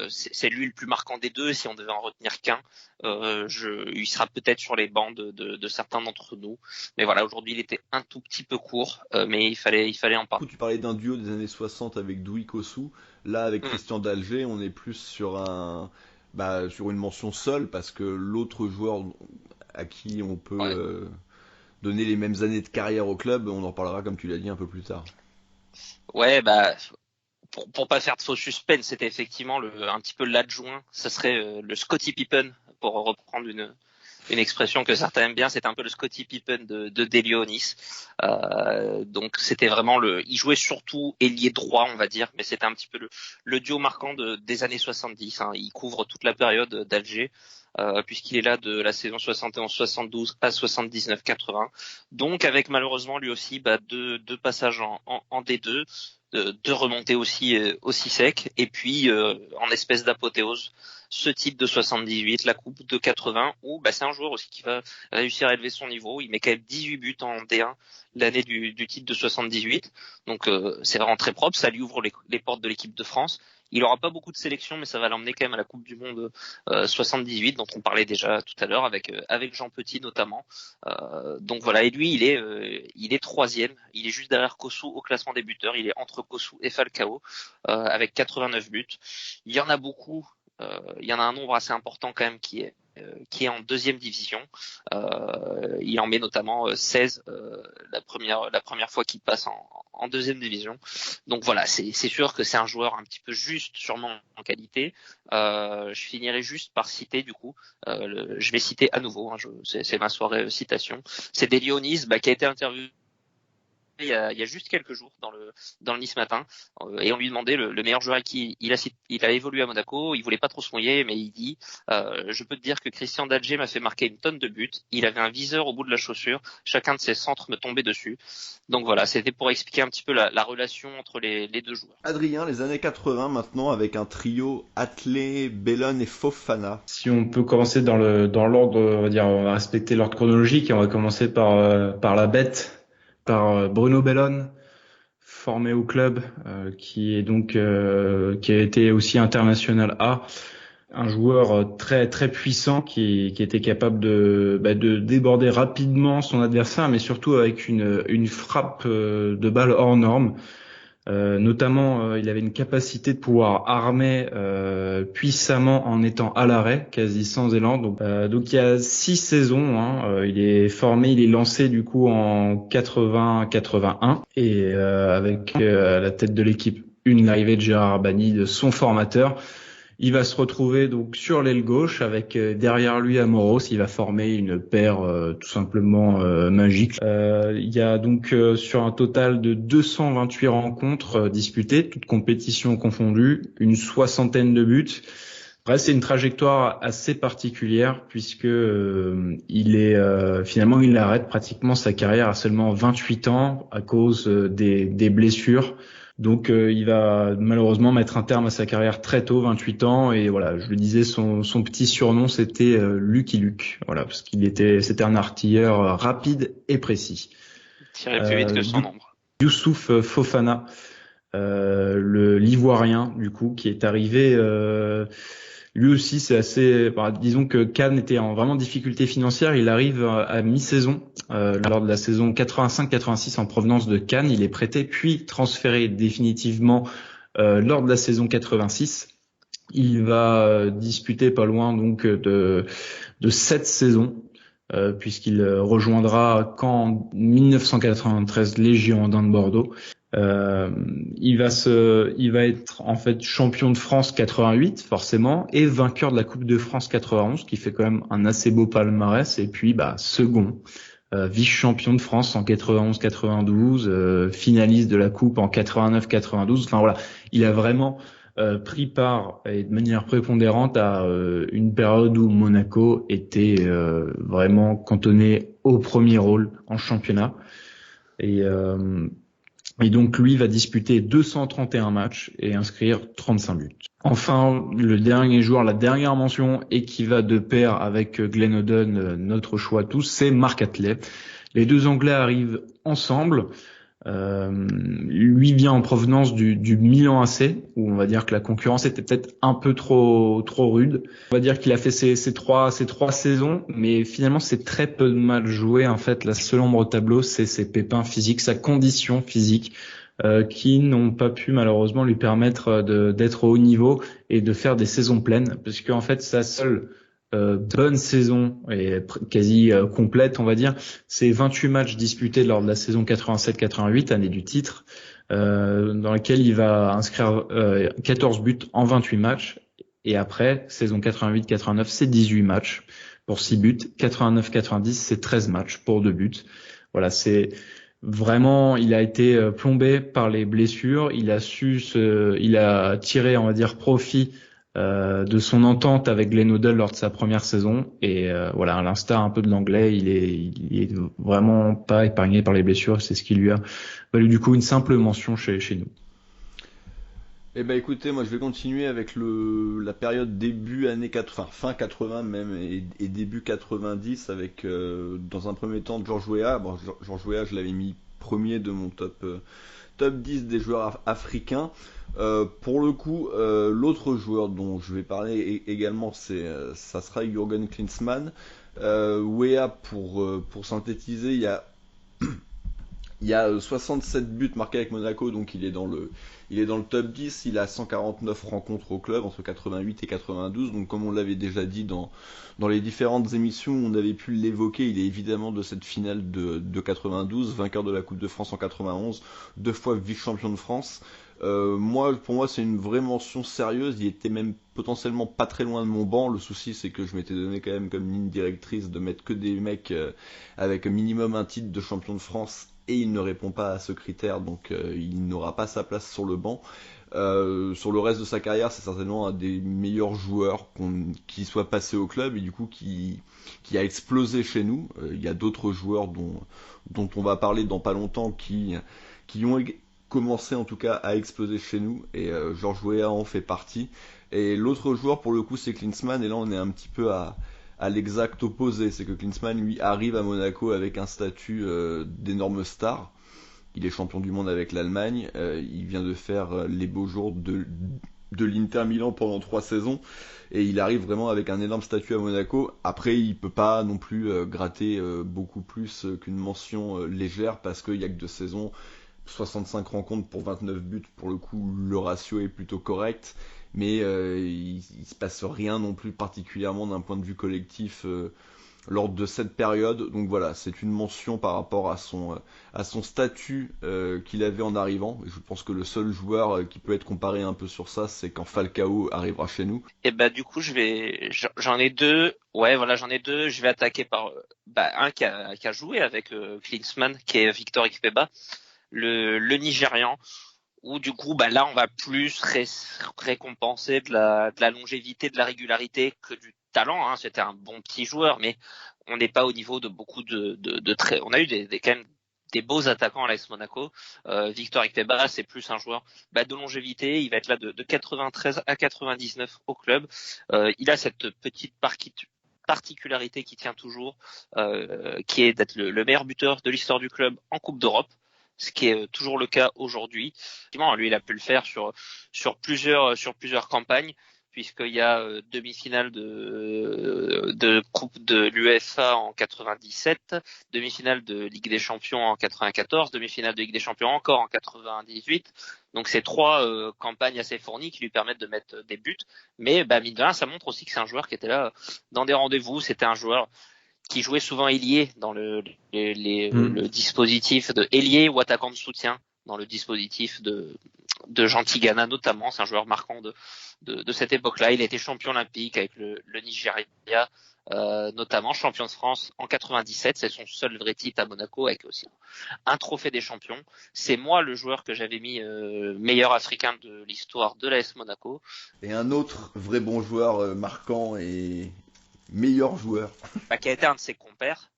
c'est lui le plus marquant des deux. Si on devait en retenir qu'un, il sera peut-être sur les bancs de certains d'entre nous. Mais voilà, aujourd'hui il était un tout petit peu court, mais il fallait en parler. Tu parlais d'un duo des années 60 avec Douy Kossou. Là, avec Christian Dalger, on est plus sur sur une mention seule, parce que l'autre joueur à qui on peut donner les mêmes années de carrière au club, on en parlera, comme tu l'as dit, un peu plus tard. Ouais, pour pas faire de faux suspense, c'était effectivement un petit peu l'adjoint. Ça serait le Scottie Pippen, pour reprendre une expression que certains aiment bien. C'était un peu le Scottie Pippen de Delionis. Donc c'était vraiment il jouait surtout ailier droit, on va dire, mais c'était un petit peu le duo marquant des années 70. Hein. Il couvre toute la période d'Alger. Puisqu'il est là de la saison 71-72 à 79-80. Donc avec malheureusement lui aussi deux passages en D2, deux remontées aussi secs, et puis en espèce d'apothéose, ce titre de 78, la coupe de 80, où c'est un joueur aussi qui va réussir à élever son niveau. Il met quand même 18 buts en D1 l'année du titre de 78. Donc c'est vraiment très propre, ça lui ouvre les portes de l'équipe de France. Il aura pas beaucoup de sélections, mais ça va l'emmener quand même à la Coupe du Monde 78, dont on parlait déjà tout à l'heure avec Jean Petit notamment. Donc voilà, et lui il est troisième, il est juste derrière Kossou au classement des buteurs, il est entre Kossou et Falcao avec 89 buts. Il y en a beaucoup, il y en a un nombre assez important quand même qui est en deuxième division. Il en met notamment 16 la première fois qu'il passe en deuxième division. Donc voilà, c'est sûr que c'est un joueur un petit peu juste sûrement en qualité. Je finirai juste par citer du coup, je vais citer à nouveau, c'est ma soirée citation. C'est Delionis qui a été interviewé il y a juste quelques jours dans le Nice Matin, et on lui demandait le meilleur joueur avec qui il a évolué à Monaco. Il voulait pas trop se mouiller, mais il dit je peux te dire que Christian Dalger m'a fait marquer une tonne de buts. Il avait un viseur au bout de la chaussure, chacun de ses centres me tombait dessus. Donc voilà, c'était pour expliquer un petit peu la relation entre les deux joueurs. Adrien, les années 80 maintenant, avec un trio Atlé, Bellone et Fofana. Si on peut commencer dans l'ordre, on va respecter l'ordre chronologique et on va commencer par la bête, par Bruno Bellone, formé au club, qui a été aussi international A, un joueur très très puissant qui était capable de déborder rapidement son adversaire, mais surtout avec une frappe de balle hors norme. Notamment, il avait une capacité de pouvoir armer puissamment en étant à l'arrêt, quasi sans élan. Donc il y a 6 saisons. Il est formé, il est lancé du coup en 80-81 et avec à la tête de l'équipe l'arrivée de Gérard Arbani, de son formateur. Il va se retrouver donc sur l'aile gauche avec derrière lui Amoros. Il va former une paire tout simplement magique. Il y a donc sur un total de 228 rencontres disputées, toutes compétitions confondues, une 60aine de buts. Après, c'est une trajectoire assez particulière puisque finalement il arrête pratiquement sa carrière à seulement 28 ans à cause des blessures. Donc il va malheureusement mettre un terme à sa carrière très tôt, 28 ans, et voilà, je le disais, son petit surnom c'était Lucky Luke, voilà, parce c'était un artilleur rapide et précis. Tirait plus vite que son ombre. Youssouf Fofana, l'Ivoirien du coup, qui est arrivé. Lui aussi, c'est assez. Disons que Cannes était en vraiment difficulté financière. Il arrive à mi-saison, lors de la saison 85-86 en provenance de Cannes. Il est prêté puis transféré définitivement lors de la saison 86. Il va disputer pas loin donc de 7 saisons, puisqu'il rejoindra qu'en 1993 les Girondins de Bordeaux. Il va être en fait champion de France 88 forcément et vainqueur de la Coupe de France 91, qui fait quand même un assez beau palmarès, et puis second, vice-champion de France en 91-92, finaliste de la Coupe en 89-92. Enfin voilà, il a vraiment pris part et de manière prépondérante à une période où Monaco était vraiment cantonné au premier rôle en championnat. Et donc lui va disputer 231 matchs et inscrire 35 buts. Enfin, le dernier joueur, la dernière mention, et qui va de pair avec Glenn Hoddle, notre choix tous, c'est Mark Hatley. Les deux Anglais arrivent ensemble. Lui vient en provenance du Milan AC, où on va dire que la concurrence était peut-être un peu trop rude. On va dire qu'il a fait ses trois saisons, mais finalement c'est très peu de matchs joués. En fait, la seule ombre au tableau, c'est ses pépins physiques, sa condition physique, qui n'ont pas pu malheureusement lui permettre d'être au haut niveau et de faire des saisons pleines, parce qu'en fait sa seule bonne saison et quasi complète, on va dire, c'est 28 matchs disputés lors de la saison 87-88, année du titre, dans laquelle il va inscrire 14 buts en 28 matchs. Et après, saison 88-89, c'est 18 matchs pour 6 buts. 89-90, c'est 13 matchs pour 2 buts. Voilà, c'est vraiment, il a été plombé par les blessures. Il a tiré, on va dire, profit de son entente avec Glenn Hoddle lors de sa première saison, et voilà, à l'instar un peu de l'anglais, il est vraiment pas épargné par les blessures. C'est ce qui lui a valu du coup une simple mention chez nous. Eh ben écoutez, moi je vais continuer avec la période début années 80, fin 80 même, et début 90 avec dans un premier temps George Weah. Bon, George Weah, je l'avais mis premier de mon top 10 des joueurs africains. Pour le coup, l'autre joueur dont je vais parler également, ça sera Jürgen Klinsmann. Weah, pour synthétiser, il y a 67 buts marqués avec Monaco, donc il est dans le top 10. Il a 149 rencontres au club entre 88 et 92. Donc comme on l'avait déjà dit dans les différentes émissions où on avait pu l'évoquer, il est évidemment de cette finale de 92, vainqueur de la Coupe de France en 91, 2 fois vice-champion de France. Pour moi, c'est une vraie mention sérieuse. Il était même potentiellement pas très loin de mon banc. Le souci, c'est que je m'étais donné quand même comme ligne directrice de mettre que des mecs avec minimum un titre de champion de France, et il ne répond pas à ce critère, donc il n'aura pas sa place sur le banc. Sur le reste de sa carrière, c'est certainement un des meilleurs joueurs qui soit passé au club, et du coup qui a explosé chez nous. Il y a d'autres joueurs dont on va parler dans pas longtemps qui ont commencé en tout cas à exploser chez nous, et George Weah en fait partie. Et l'autre joueur pour le coup, c'est Klinsmann, et là on est un petit peu à l'exact opposé. C'est que Klinsmann, lui, arrive à Monaco avec un statut d'énorme star. Il est champion du monde avec l'Allemagne, il vient de faire les beaux jours de l'Inter Milan pendant 3 saisons, et il arrive vraiment avec un énorme statut à Monaco. Après, il peut pas non plus gratter beaucoup plus qu'une mention légère, parce qu'il y a que 2 saisons, 65 rencontres pour 29 buts. Pour le coup, le ratio est plutôt correct, mais il se passe rien non plus particulièrement d'un point de vue collectif lors de cette période. Donc voilà, c'est une mention par rapport à son statut qu'il avait en arrivant. Et je pense que le seul joueur qui peut être comparé un peu sur ça, c'est quand Falcao arrivera chez nous. Et bah du coup, j'en ai deux. Ouais, voilà, j'en ai deux. Je vais attaquer par un qui a joué avec Klinsmann, qui est Victor Ikpeba, le Nigérian, où du coup là on va plus récompenser de la longévité, de la régularité que du talent, hein. C'était un bon petit joueur, mais on n'est pas au niveau de beaucoup de très. On a eu quand même des beaux attaquants à l'AS Monaco. Victor Ikpeba, c'est plus un joueur de longévité. Il va être là de 93 à 99 au club. Il a cette petite particularité qui tient toujours, qui est d'être le meilleur buteur de l'histoire du club en Coupe d'Europe, ce qui est toujours le cas aujourd'hui. Effectivement, lui, il a pu le faire sur plusieurs campagnes, puisqu'il y a demi-finale de Coupe de l'UEFA en 97, demi-finale de Ligue des Champions en 94, demi-finale de Ligue des Champions encore en 98. Donc c'est 3 campagnes assez fournies qui lui permettent de mettre des buts. Mais mine de rien, ça montre aussi que c'est un joueur qui était là dans des rendez-vous. C'était un joueur qui jouait souvent ailier dans le dispositif de ailier ou attaquant de soutien dans le dispositif Jean Tigana notamment. C'est un joueur marquant de cette époque-là. Il a été champion olympique avec le Nigeria, notamment champion de France en 97. C'est son seul vrai titre à Monaco, avec aussi un trophée des champions. C'est moi le joueur que j'avais mis meilleur africain de l'histoire de l'AS Monaco. Et un autre vrai bon joueur marquant et meilleur joueur. Qui a été un de ses compères.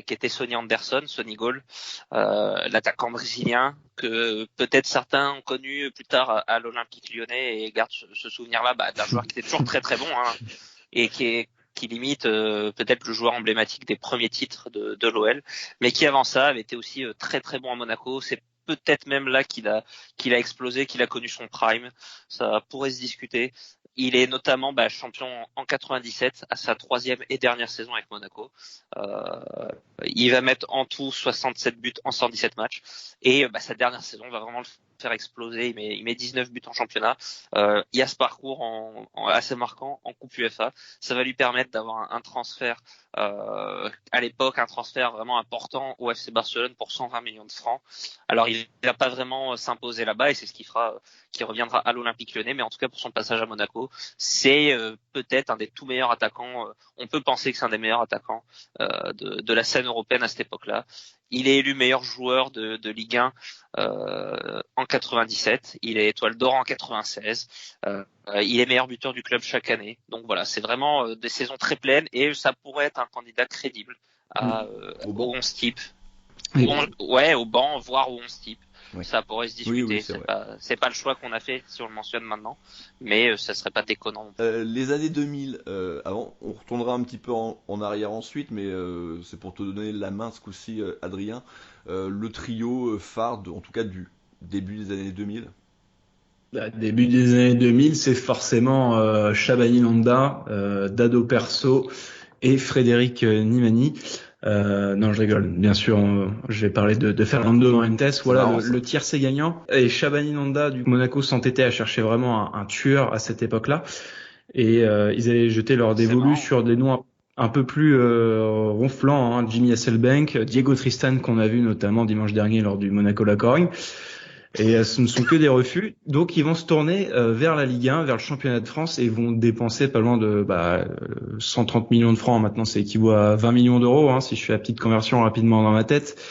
Qui était Sonny Anderson, Sonny Gall, l'attaquant brésilien que peut-être certains ont connu plus tard à l'Olympique Lyonnais et gardent ce souvenir-là d'un joueur qui était toujours très très bon, et qui limite peut-être le joueur emblématique des premiers titres de l'OL, mais qui avant ça avait été aussi très très bon à Monaco. C'est peut-être même là qu'il a explosé, qu'il a connu son prime. Ça pourrait se discuter. Il est notamment champion en 97 à sa 3e et dernière saison avec Monaco. Il va mettre en tout 67 buts en 117 matchs. Et sa dernière saison va vraiment le faire exploser. Il met 19 buts en championnat. Il y a ce parcours assez marquant en Coupe UEFA. Ça va lui permettre d'avoir un transfert, à l'époque, un transfert vraiment important au FC Barcelone pour 120 millions de francs. Alors il va pas vraiment s'imposer là-bas et c'est ce qui reviendra à l'Olympique Lyonnais, mais en tout cas pour son passage à Monaco, c'est peut-être un des tout meilleurs attaquants. On peut penser que c'est un des meilleurs attaquants de la scène européenne à cette époque-là. Il est élu meilleur joueur de Ligue 1 en 97. Il est étoile d'or en 96. Il est meilleur buteur du club chaque année. Donc voilà, c'est vraiment des saisons très pleines et ça pourrait être un candidat crédible au 11 type. Oui. Au banc, voire au 11 type. Oui. Ça pourrait se discuter. Oui, c'est pas le choix qu'on a fait si on le mentionne maintenant, mais ça serait pas déconnant. Les années 2000, avant, on retournera un petit peu en arrière ensuite, mais c'est pour te donner la main ce coup-ci, Adrien. Le trio phare, en tout cas du début des années 2000. Début des années 2000, c'est forcément Shabani Londa, Dado Perso et Frédéric Nimani. Non, je rigole. Bien sûr, je vais parler de Fernando Morientes. Voilà, le tiercé gagnant. Et Shabani Londa du Monaco s'entêtait à chercher vraiment un tueur à cette époque-là. Et ils avaient jeté leur dévolu sur des noms un peu plus ronflants. Jimmy Hasselbank, Diego Tristan qu'on a vu notamment dimanche dernier lors du Monaco-La Corogne. Et ce ne sont que des refus. Donc ils vont se tourner vers la Ligue 1, vers le championnat de France et vont dépenser pas loin de 130 millions de francs. Maintenant, ça équivaut à 20 millions d'euros, si je fais la petite conversion rapidement dans ma tête,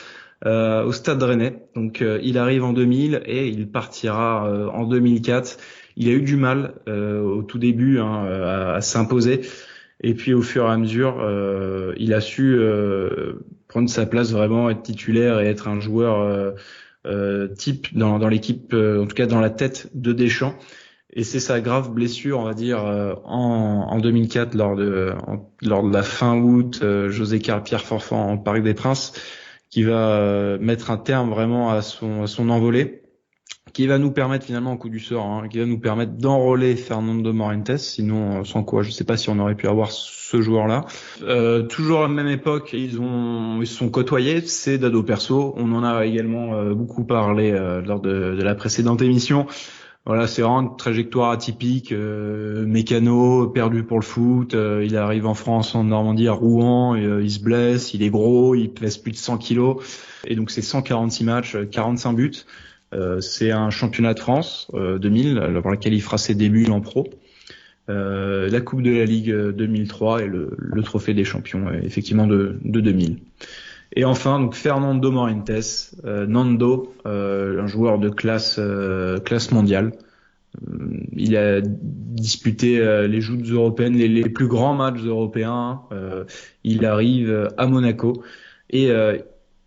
au Stade Rennais. Donc il arrive en 2000 et il partira en 2004. Il a eu du mal au tout début à s'imposer. Et puis au fur et à mesure, il a su prendre sa place, vraiment être titulaire et être un joueur type dans l'équipe, en tout cas dans la tête de Deschamps. Et c'est sa grave blessure, on va dire, en 2004 lors de la fin août, José Pierre Forfan en Parc des Princes, qui va mettre un terme vraiment à son envolée, qui va nous permettre finalement, en coup du sort, qui va nous permettre d'enrôler Fernando Morientes, sinon sans quoi je sais pas si on aurait pu avoir ce joueur-là. Toujours à la même époque, ils se sont côtoyés, c'est Dado Perso. On en a également beaucoup parlé lors de la précédente émission. Voilà, c'est vraiment une trajectoire atypique, mécano, perdu pour le foot. Il arrive en France, en Normandie, à Rouen, il se blesse, il est gros, il pèse plus de 100 kilos. Et donc c'est 146 matchs, 45 buts. C'est un championnat de France 2000, pour lequel il fera ses débuts en pro. La Coupe de la Ligue 2003 et le Trophée des Champions, effectivement, de 2000. Et enfin, donc Fernando Morientes, Nando, un joueur de classe mondiale. Il a disputé les joutes européennes, les plus grands matchs européens. Il arrive à Monaco et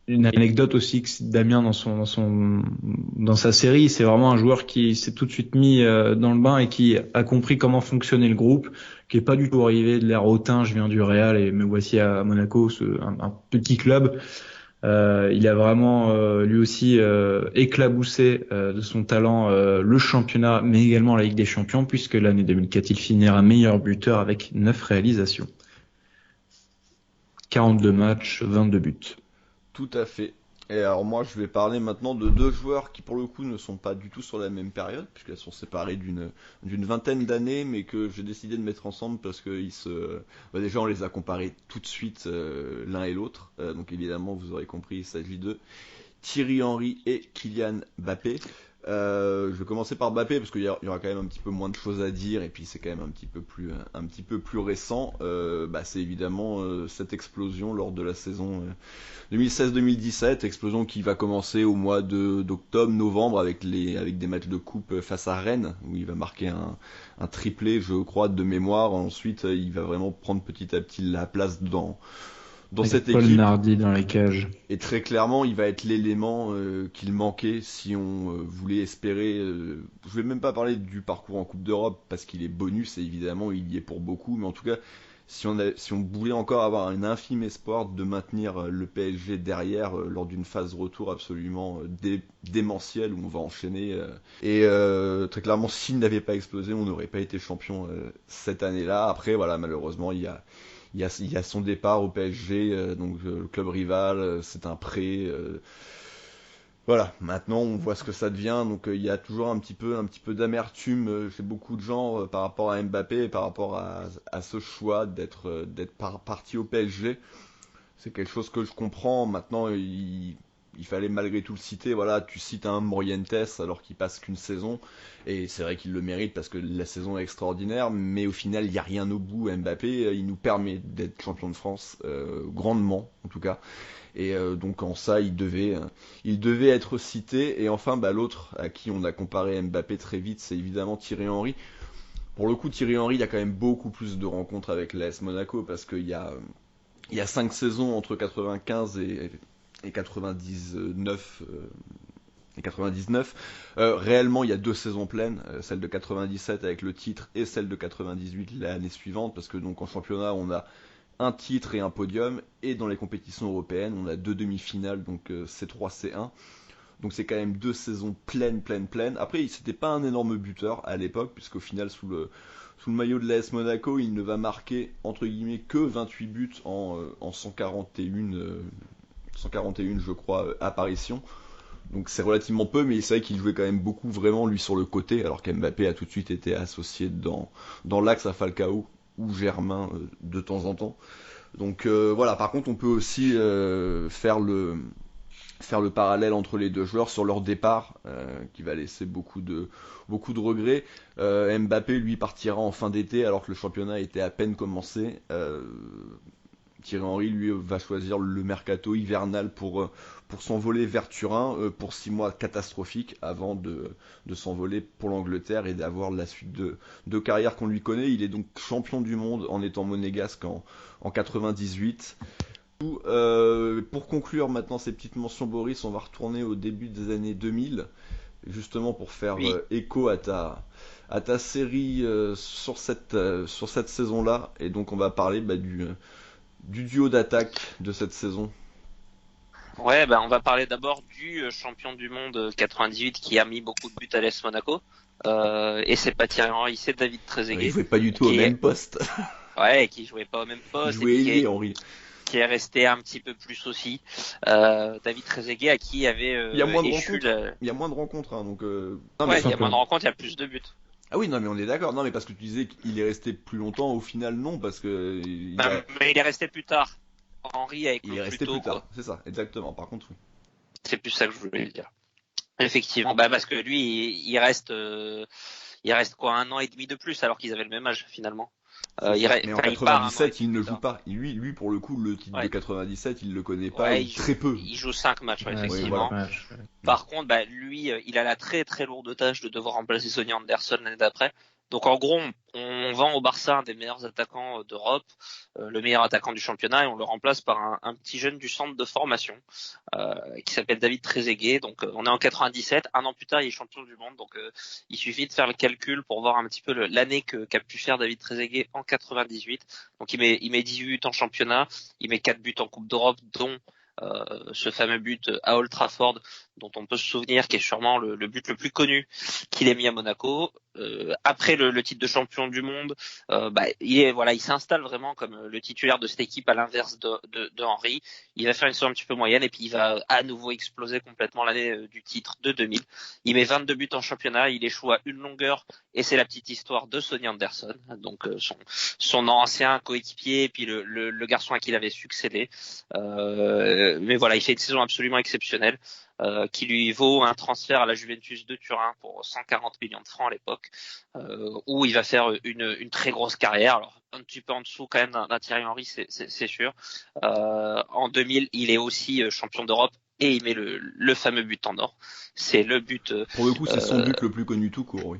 une anecdote aussi que Damien dans sa série, c'est vraiment un joueur qui s'est tout de suite mis dans le bain et qui a compris comment fonctionnait le groupe, qui est pas du tout arrivé de l'air hautain, je viens du Real et me voici à Monaco, un petit club. Il a vraiment lui aussi éclaboussé de son talent le championnat, mais également la Ligue des Champions, puisque l'année 2004 il finira meilleur buteur avec 9 réalisations, 42 matchs, 22 buts. Tout à fait. Et alors moi je vais parler maintenant de deux joueurs qui pour le coup ne sont pas du tout sur la même période, puisqu'elles sont séparées d'une vingtaine d'années, mais que j'ai décidé de mettre ensemble parce que déjà on les a comparés tout de suite l'un et l'autre. Donc évidemment vous aurez compris, il s'agit de Thierry Henry et Kylian Mbappé. Je vais commencer par Mbappé parce qu'il y aura quand même un petit peu moins de choses à dire et puis c'est quand même un petit peu plus récent. C'est évidemment cette explosion lors de la saison 2016-2017, explosion qui va commencer au mois d'octobre, novembre avec des matchs de coupe face à Rennes où il va marquer un triplé, je crois, de mémoire. Ensuite, il va vraiment prendre petit à petit la place dans cette Paul équipe. Nardi dans les cages. Et très clairement, il va être l'élément qu'il manquait si on voulait espérer. Je vais même pas parler du parcours en Coupe d'Europe parce qu'il est bonus et évidemment il y est pour beaucoup. Mais en tout cas, si on voulait encore avoir un infime espoir de maintenir le PSG derrière lors d'une phase retour absolument démentielle où on va enchaîner. Très clairement, s'il n'avait pas explosé, on n'aurait pas été champion cette année-là. Après, voilà, malheureusement, il y a son départ au PSG, donc le club rival, c'est un prêt. Voilà, maintenant on voit ce que ça devient, donc il y a toujours un petit peu d'amertume chez beaucoup de gens par rapport à Mbappé et par rapport à ce choix d'être parti au PSG. C'est quelque chose que je comprends. Maintenant, il fallait malgré tout le citer. Voilà, tu cites un Morientes alors qu'il passe qu'une saison. Et c'est vrai qu'il le mérite parce que la saison est extraordinaire. Mais au final, il n'y a rien au bout. Mbappé, il nous permet d'être champion de France, grandement en tout cas. Et donc en ça, il devait être cité. Et enfin, l'autre à qui on a comparé Mbappé très vite, c'est évidemment Thierry Henry. Pour le coup, Thierry Henry, il y a quand même beaucoup plus de rencontres avec l'AS Monaco parce qu'il y a 5 saisons entre 95 et 99. Réellement, il y a 2 saisons pleines, celle de 97 avec le titre et celle de 98 l'année suivante, parce que donc en championnat, on a un titre et un podium, et dans les compétitions européennes, on a 2 demi-finales, donc C3, C1. Donc c'est quand même 2 saisons pleines. Après, c'était pas un énorme buteur à l'époque, puisqu'au final, sous le maillot de l'AS Monaco, il ne va marquer entre guillemets que 28 buts en 141 je crois apparitions. Donc c'est relativement peu, mais c'est vrai qu'il jouait quand même beaucoup vraiment lui sur le côté, alors qu'Mbappé a tout de suite été associé dans l'axe à Falcao ou Germain de temps en temps. Donc voilà, par contre on peut aussi faire le parallèle entre les deux joueurs sur leur départ, qui va laisser beaucoup de regrets. Mbappé lui partira en fin d'été alors que le championnat était à peine commencé. Thierry Henry lui va choisir le mercato hivernal pour s'envoler vers Turin pour 6 mois catastrophiques avant de s'envoler pour l'Angleterre et d'avoir la suite de carrière qu'on lui connaît. Il est donc champion du monde en étant monégasque en 98. Pour conclure maintenant ces petites mentions, Boris, on va retourner au début des années 2000, justement pour faire écho à ta série sur cette saison-là. Et donc on va parler du duo d'attaque de cette saison. Ouais, on va parler d'abord du champion du monde 98 qui a mis beaucoup de buts à l'AS Monaco. Et c'est pas Thierry Henry, c'est David Trezeguet. Il jouait pas du tout au même poste. Ouais, qui jouait pas au même poste. Il jouait ailier, Henry. Qui est resté un petit peu plus aussi. David Trezeguet à qui avait il y a moins de rencontres. Il y a moins de rencontres, hein, donc. Non, il y a moins de rencontres, il y a plus de buts. Ah oui, non, mais on est d'accord. Non, mais parce que tu disais qu'il est resté plus longtemps, au final, non, parce que. Mais il est resté plus tard. Henry a éclos il est resté plus tard, c'est ça, exactement. Par contre, oui. C'est plus ça que je voulais dire. Effectivement, parce que lui, il reste quoi, 1 an et demi de plus, alors qu'ils avaient le même âge finalement. Mais en 97, il ne joue pas. Lui, pour le coup, le titre de 97, il le connaît pas très peu. Il joue 5 matchs, effectivement. Voilà. Par contre, lui, il a la très très lourde tâche de devoir remplacer Sonny Anderson l'année d'après. Donc en gros, on vend au Barça un des meilleurs attaquants d'Europe, le meilleur attaquant du championnat, et on le remplace par un petit jeune du centre de formation qui s'appelle David Trezeguet. Donc on est en 97, 1 an plus tard il est champion du monde. Donc il suffit de faire le calcul pour voir un petit peu l'année qu'a pu faire David Trezeguet en 98. Donc il met 18 buts en championnat, il met 4 buts en Coupe d'Europe, dont ce fameux but à Old Trafford dont on peut se souvenir, qui est sûrement le but le plus connu qu'il ait mis à Monaco. Après le titre de champion du monde, il s'installe vraiment comme le titulaire de cette équipe à l'inverse de Henry. Il va faire une saison un petit peu moyenne et puis il va à nouveau exploser complètement l'année du titre de 2000. Il met 22 buts en championnat, il échoue à une longueur et c'est la petite histoire de Sonny Anderson, donc son ancien coéquipier et puis le garçon à qui il avait succédé. Mais voilà, il fait une saison absolument exceptionnelle. qui lui vaut un transfert à la Juventus de Turin pour 140 millions de francs à l'époque, où il va faire une très grosse carrière. Alors un petit peu en dessous quand même d'un Thierry Henry, c'est sûr. En 2000, il est aussi champion d'Europe et il met le fameux but en or. C'est le but. Pour le coup, c'est son but le plus connu tout court, oui.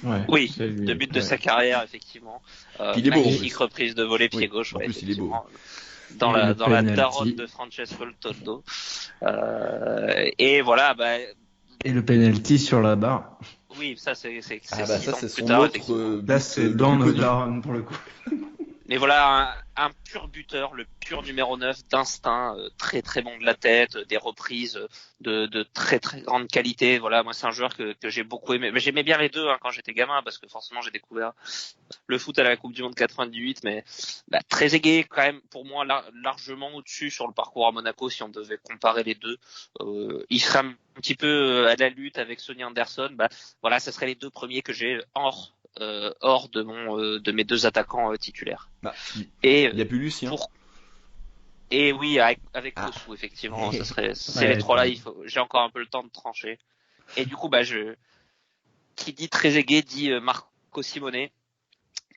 Ouais, Oui, le but de sa carrière, effectivement. Il est beau. Magnifique reprise de volée pied gauche. En plus, il est beau. Dans la daronne de Francesco Tondo. Et voilà, et le penalty sur la barre. Oui, ça c'est ça c'est son tard, autre. Là, c'est dans notre daronne pour le coup. Mais voilà, un pur buteur, le pur numéro 9 d'instinct, très très bon de la tête, des reprises de très très grande qualité. Voilà, moi c'est un joueur que j'ai beaucoup aimé. Mais j'aimais bien les deux quand j'étais gamin, parce que forcément j'ai découvert le foot à la Coupe du Monde 98, mais très aigué quand même pour moi, largement au-dessus sur le parcours à Monaco si on devait comparer les deux. Il serait un petit peu à la lutte avec Sonny Anderson. Voilà, ce serait les deux premiers que j'ai hors de mes deux attaquants titulaires. Et il y a plus Lucien. Et oui, avec Kossou, effectivement, c'est les trois là. J'ai encore un peu le temps de trancher. Et du coup, qui dit Trezeguet dit Marco Simone,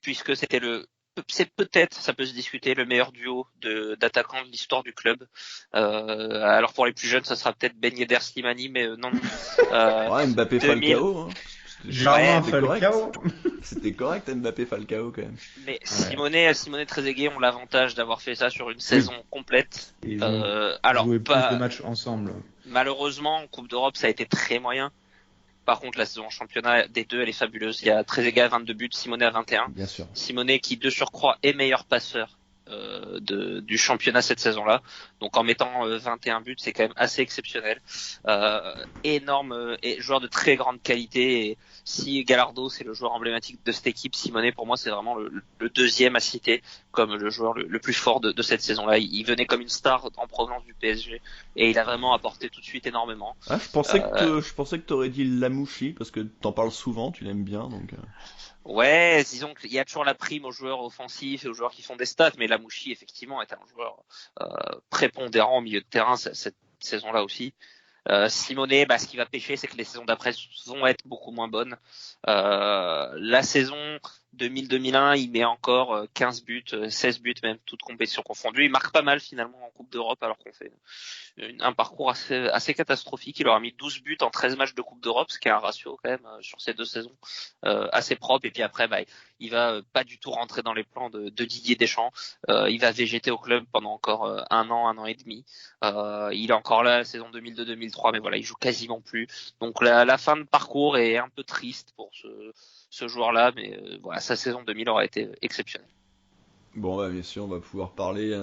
puisque c'est peut-être, ça peut se discuter, le meilleur duo d'attaquants de l'histoire du club. Alors pour les plus jeunes, ça sera peut-être Ben Yedder Slimani, mais non. Mbappé 2000. Falcao. Hein. C'était correct Mbappé Falcao quand même. Mais Simone et Trezeguet ont l'avantage d'avoir fait ça sur une saison complète. Alors joué plus de matchs ensemble. Malheureusement, en Coupe d'Europe, ça a été très moyen. Par contre, la saison en championnat des deux, elle est fabuleuse. Il y a Trezeguet à 22 buts, Simone à 21. Bien sûr. Simone qui de surcroît est meilleur passeur du championnat cette saison-là. Donc en mettant 21 buts, c'est quand même assez exceptionnel. Énorme et joueur de très grande qualité. Et si Gallardo c'est le joueur emblématique de cette équipe, Simone pour moi c'est vraiment le deuxième à citer comme le joueur le plus fort de cette saison-là. Il venait comme une star en provenance du PSG et il a vraiment apporté tout de suite énormément. Je pensais que t'aurais dit Lamouchi parce que t'en parles souvent, tu l'aimes bien donc. Ouais, disons qu'il y a toujours la prime aux joueurs offensifs et aux joueurs qui font des stats, mais Lamouchi effectivement est un joueur prépondérant au milieu de terrain cette saison-là aussi. Simone, ce qui va pêcher, c'est que les saisons d'après vont être beaucoup moins bonnes. La saison 2000-2001, il met encore 15 buts, 16 buts même, toutes compétitions confondues. Il marque pas mal finalement en Coupe d'Europe alors qu'on fait un parcours assez catastrophique. Il aura mis 12 buts en 13 matchs de Coupe d'Europe, ce qui est un ratio quand même sur ces deux saisons assez propre. Et puis après, il va pas du tout rentrer dans les plans de Didier Deschamps. Il va végéter au club pendant encore un an et demi. Il est encore là la saison 2002-2003, mais voilà, il joue quasiment plus. Donc la fin de parcours est un peu triste pour ce joueur-là, mais voilà, sa saison 2000 aura été exceptionnelle. Bon, bien sûr, on va pouvoir parler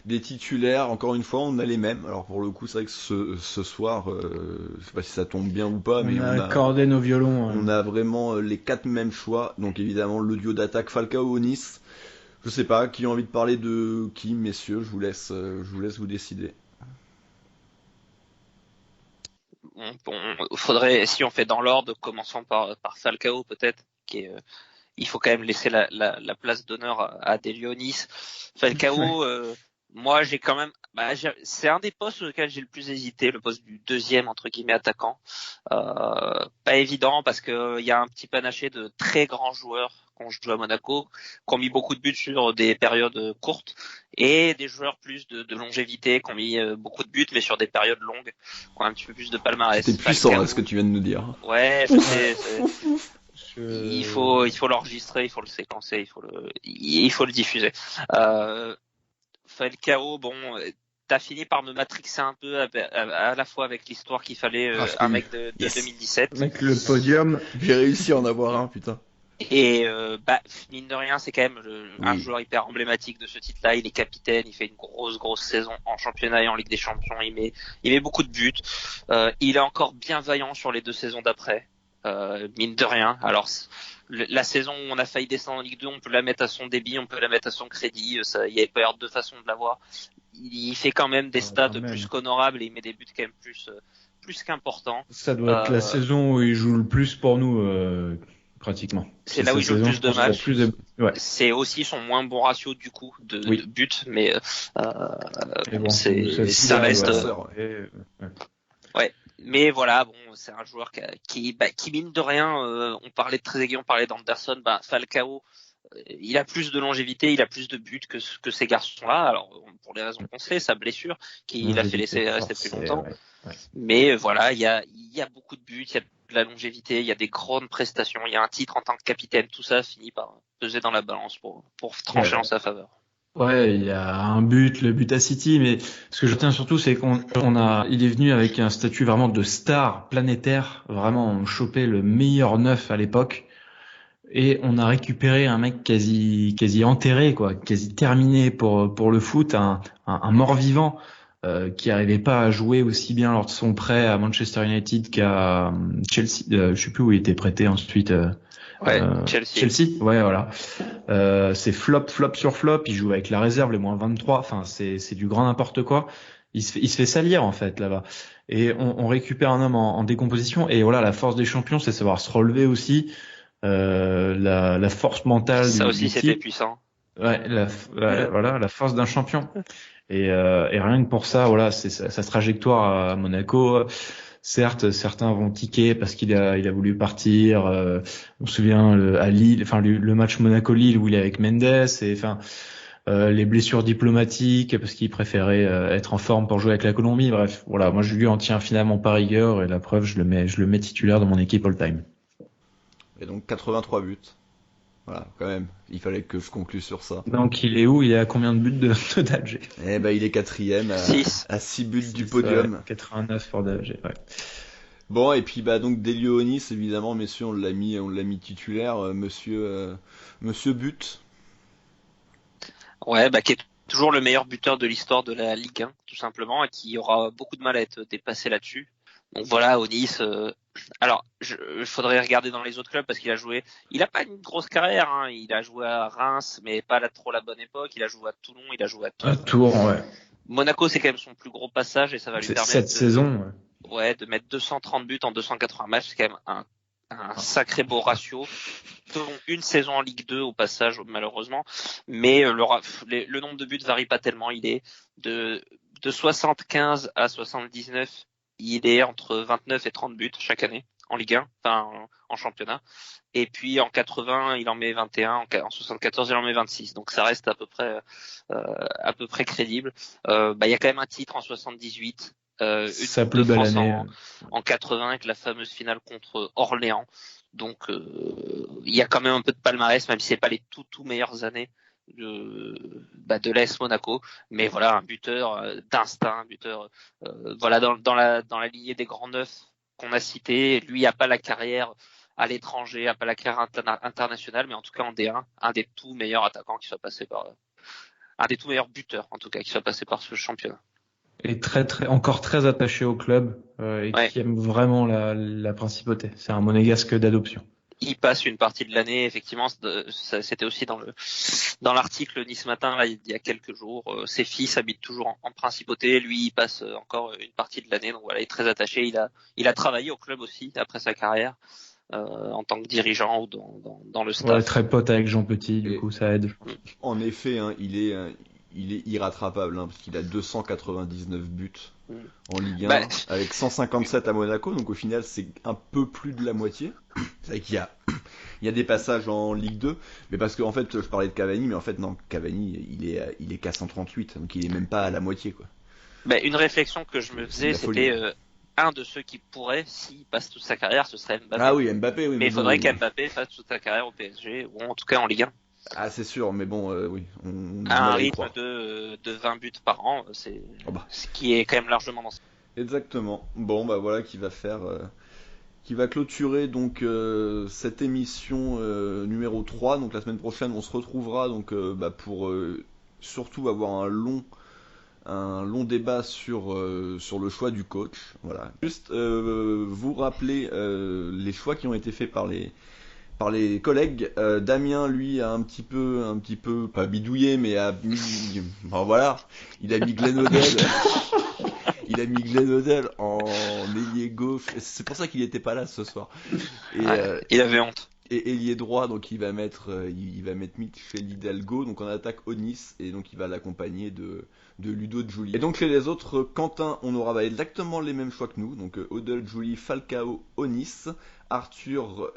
des titulaires. Encore une fois, on a les mêmes. Alors pour le coup, c'est vrai que ce soir, je sais pas si ça tombe bien ou pas, mais on a accordé nos violons. On a vraiment les 4 mêmes choix. Donc évidemment, le duo d'attaque Falcao-Nice. Je sais pas, qui a envie de parler de qui, messieurs, je vous laisse vous décider. Faudrait, si on fait dans l'ordre, commençons par Falcao peut-être, il faut quand même laisser la place d'honneur à Delionis. Falcao, moi j'ai quand même, c'est un des postes sur lesquels j'ai le plus hésité, le poste du deuxième entre guillemets attaquant. Pas évident parce que il y a un petit panaché de très grands joueurs qu'on joue à Monaco, qui ont mis beaucoup de buts sur des périodes courtes, et des joueurs plus de longévité, qui ont mis beaucoup de buts mais sur des périodes longues, qui ont un petit peu plus de palmarès. C'est puissant ce que tu viens de nous dire. Ouais, je sais. Il faut l'enregistrer, il faut le séquencer, il faut le diffuser. Falcao, t'as fini par me matrixer un peu à la fois avec l'histoire qu'il fallait un mec de 2017. Avec le podium. J'ai réussi à en avoir un, putain. Et mine de rien, c'est quand même un joueur hyper emblématique de ce titre-là. Il est capitaine, il fait une grosse saison en championnat et en Ligue des Champions. Il met beaucoup de buts. Il est encore bien vaillant sur les deux saisons d'après. Mine de rien. Alors la saison où on a failli descendre en Ligue 2, on peut la mettre à son débit, on peut la mettre à son crédit. Il y a deux façons de l'avoir. Il fait quand même des stats plus qu'honorables et il met des buts quand même plus qu'importants. Ça doit être la saison où il joue le plus pour nous, pratiquement. C'est là où il joue le plus de matchs. Ouais. C'est aussi son moins bon ratio du coup de buts, mais ça reste. Ouais. Mais voilà, bon, c'est un joueur qui mine de rien, on parlait de Trezeguet, on parlait d'Anderson, Falcao, il a plus de longévité, il a plus de buts que ces garçons-là. Alors pour les raisons qu'on sait, sa blessure qui l'a fait laisser rester plus longtemps. Ouais. Mais voilà, il y a beaucoup de buts, il y a de la longévité, il y a des grandes prestations, il y a un titre en tant que capitaine, tout ça finit par peser dans la balance pour trancher en sa faveur. Ouais, il y a un but, le but à City, mais ce que je retiens surtout, c'est il est venu avec un statut vraiment de star planétaire. Vraiment, on chopait le meilleur neuf à l'époque. Et on a récupéré un mec quasi enterré, quoi, quasi terminé pour le foot, un mort-vivant, qui arrivait pas à jouer aussi bien lors de son prêt à Manchester United qu'à Chelsea. Je sais plus où il était prêté ensuite. Chelsea. Ouais, voilà. C'est flop sur flop. Il joue avec la réserve, les moins 23. Enfin, c'est du grand n'importe quoi. Il se fait salir, en fait, là-bas. Et on récupère un homme en décomposition. Et voilà, la force des champions, c'est savoir se relever aussi. La force mentale. Ça aussi, c'était puissant. Ouais, voilà, la force d'un champion. Et rien que pour ça, voilà, c'est sa trajectoire à Monaco. Certes, certains vont tiquer parce qu'il a voulu partir. On se souvient à Lille, enfin le match Monaco-Lille où il est avec Mendes, et enfin les blessures diplomatiques parce qu'il préférait être en forme pour jouer avec la Colombie. Bref, voilà, moi je lui en tiens finalement par rigueur, et la preuve, je le mets titulaire dans mon équipe all-time. Et donc 83 buts. Voilà, quand même, il fallait que je conclue sur ça. Donc il est où? Il est à combien de buts d'Alger? Eh ben, il est 4e à 6 buts du podium. 89 pour d'Alger, ouais. Bon, et puis donc Delionis, évidemment, messieurs, on l'a mis titulaire, monsieur But. Ouais, qui est toujours le meilleur buteur de l'histoire de la Ligue 1, tout simplement, et qui aura beaucoup de mal à être dépassé là-dessus. Donc voilà, Onis. Alors, il faudrait regarder dans les autres clubs parce qu'il a joué. Il a pas une grosse carrière, hein. Il a joué à Reims, mais pas trop la bonne époque. Il a joué à Toulon, il a joué à Tours. À Tours, ouais. Monaco, c'est quand même son plus gros passage et ça va lui permettre cette saison. Ouais, de mettre 230 buts en 280 matchs. C'est quand même un sacré beau ratio. Une saison en Ligue 2 au passage, malheureusement. Mais le nombre de buts varie pas tellement. Il est de 75 à 79. Il est entre 29 et 30 buts chaque année en Ligue 1, enfin en championnat. Et puis en 80, il en met 21, en 74, il en met 26. Donc ça reste à peu près crédible. Il y a quand même un titre en 78, ça plus belle année en 80 avec la fameuse finale contre Orléans. Donc il y a quand même un peu de palmarès, même si c'est pas les tout meilleures années de l'AS Monaco, mais voilà, un buteur d'instinct, un buteur voilà dans la lignée des grands neufs qu'on a cités. Lui a pas la carrière à l'étranger, a pas la carrière internationale, mais en tout cas en D1, un des tout meilleurs attaquants qui soit passé par un des tout meilleurs buteurs en tout cas qui soit passé par ce championnat. Et encore très attaché au club qui aime vraiment la principauté. C'est un monégasque d'adoption. Il passe une partie de l'année, effectivement, c'était aussi dans l'article Nice Matin là, il y a quelques jours. Ses fils habitent toujours en principauté, lui il passe encore une partie de l'année, donc voilà, il est très attaché. Il a travaillé au club aussi après sa carrière en tant que dirigeant ou dans le staff. Ouais, très pote avec Jean Petit, du coup ça aide. En effet, hein, il est irrattrapable, hein, parce qu'il a 299 buts en Ligue 1 avec 157 à Monaco, donc au final c'est un peu plus de la moitié. C'est vrai qu'il y a des passages en Ligue 2, mais parce que en fait je parlais de Cavani, mais en fait non, Cavani il est qu'à 138, donc il est même pas à la moitié, quoi. Une réflexion que je me faisais, c'était un de ceux qui pourrait, s'il passe toute sa carrière, ce serait Mbappé. Ah oui, Mbappé, oui. Mais il faudrait qu'Mbappé fasse toute sa carrière au PSG, ou en tout cas en Ligue 1. Ah, c'est sûr, mais bon, oui. À un rythme de 20 buts par an, c'est ce qui est quand même largement dans ce... Exactement. Bon, voilà qui va clôturer donc cette émission numéro 3. Donc la semaine prochaine, on se retrouvera donc pour surtout avoir un long débat sur le choix du coach. Voilà. Juste vous rappeler les choix qui ont été faits par les collègues. Damien, lui, a un petit peu pas bidouillé, mais a mis, il a mis Glenn Hoddle. Il a mis Glenn Hoddle en ailier gauche. C'est pour ça qu'il n'était pas là ce soir. Et, il avait honte. Et ailier droit, donc il va mettre Michel Hidalgo, donc en attaque Onis, et donc il va l'accompagner de Ludo Giuli. Et donc chez les autres, Quentin, on aura exactement les mêmes choix que nous, donc Odell, Giuli, Falcao, Onis. Arthur,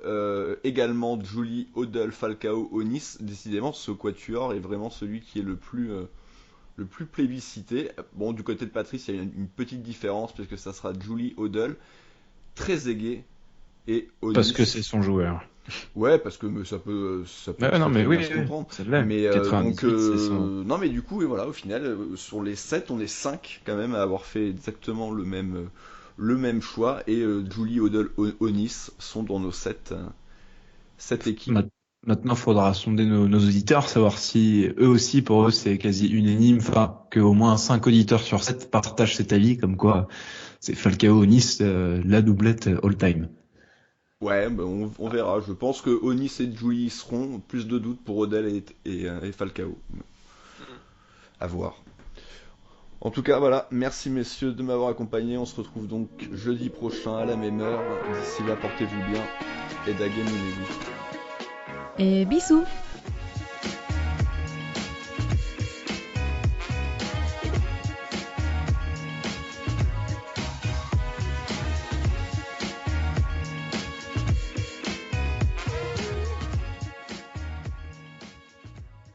également Giuli, Odell, Falcao, Onis. Décidément, ce quatuor est vraiment celui qui est le plus plébiscité. Bon, du côté de Patrice, il y a une petite différence, puisque ça sera Giuli, Odell, Trezeguet et Onis. Parce que c'est son joueur. Ouais, parce que ça peut non, mais oui, se comprendre. C'est vrai. Mais 98, c'est son... non, mais du coup, et voilà, au final, sur les 7, on est 5 quand même à avoir fait exactement le même choix. Et Giuli, Odell, Onis sont dans nos 7 équipes. Maintenant, il faudra sonder nos auditeurs, savoir si eux aussi, pour eux, c'est quasi unanime, enfin, qu'au moins 5 auditeurs sur 7 partagent cet avis, comme quoi c'est Falcao, Onis, la doublette all-time. Ouais, bah on verra. Je pense que Onis et Giuli y seront. Plus de doutes pour Odell et Falcao. À voir. En tout cas, voilà. Merci messieurs de m'avoir accompagné. On se retrouve donc jeudi prochain à la même heure. D'ici là, portez-vous bien. Et daguez-vous. Et bisous.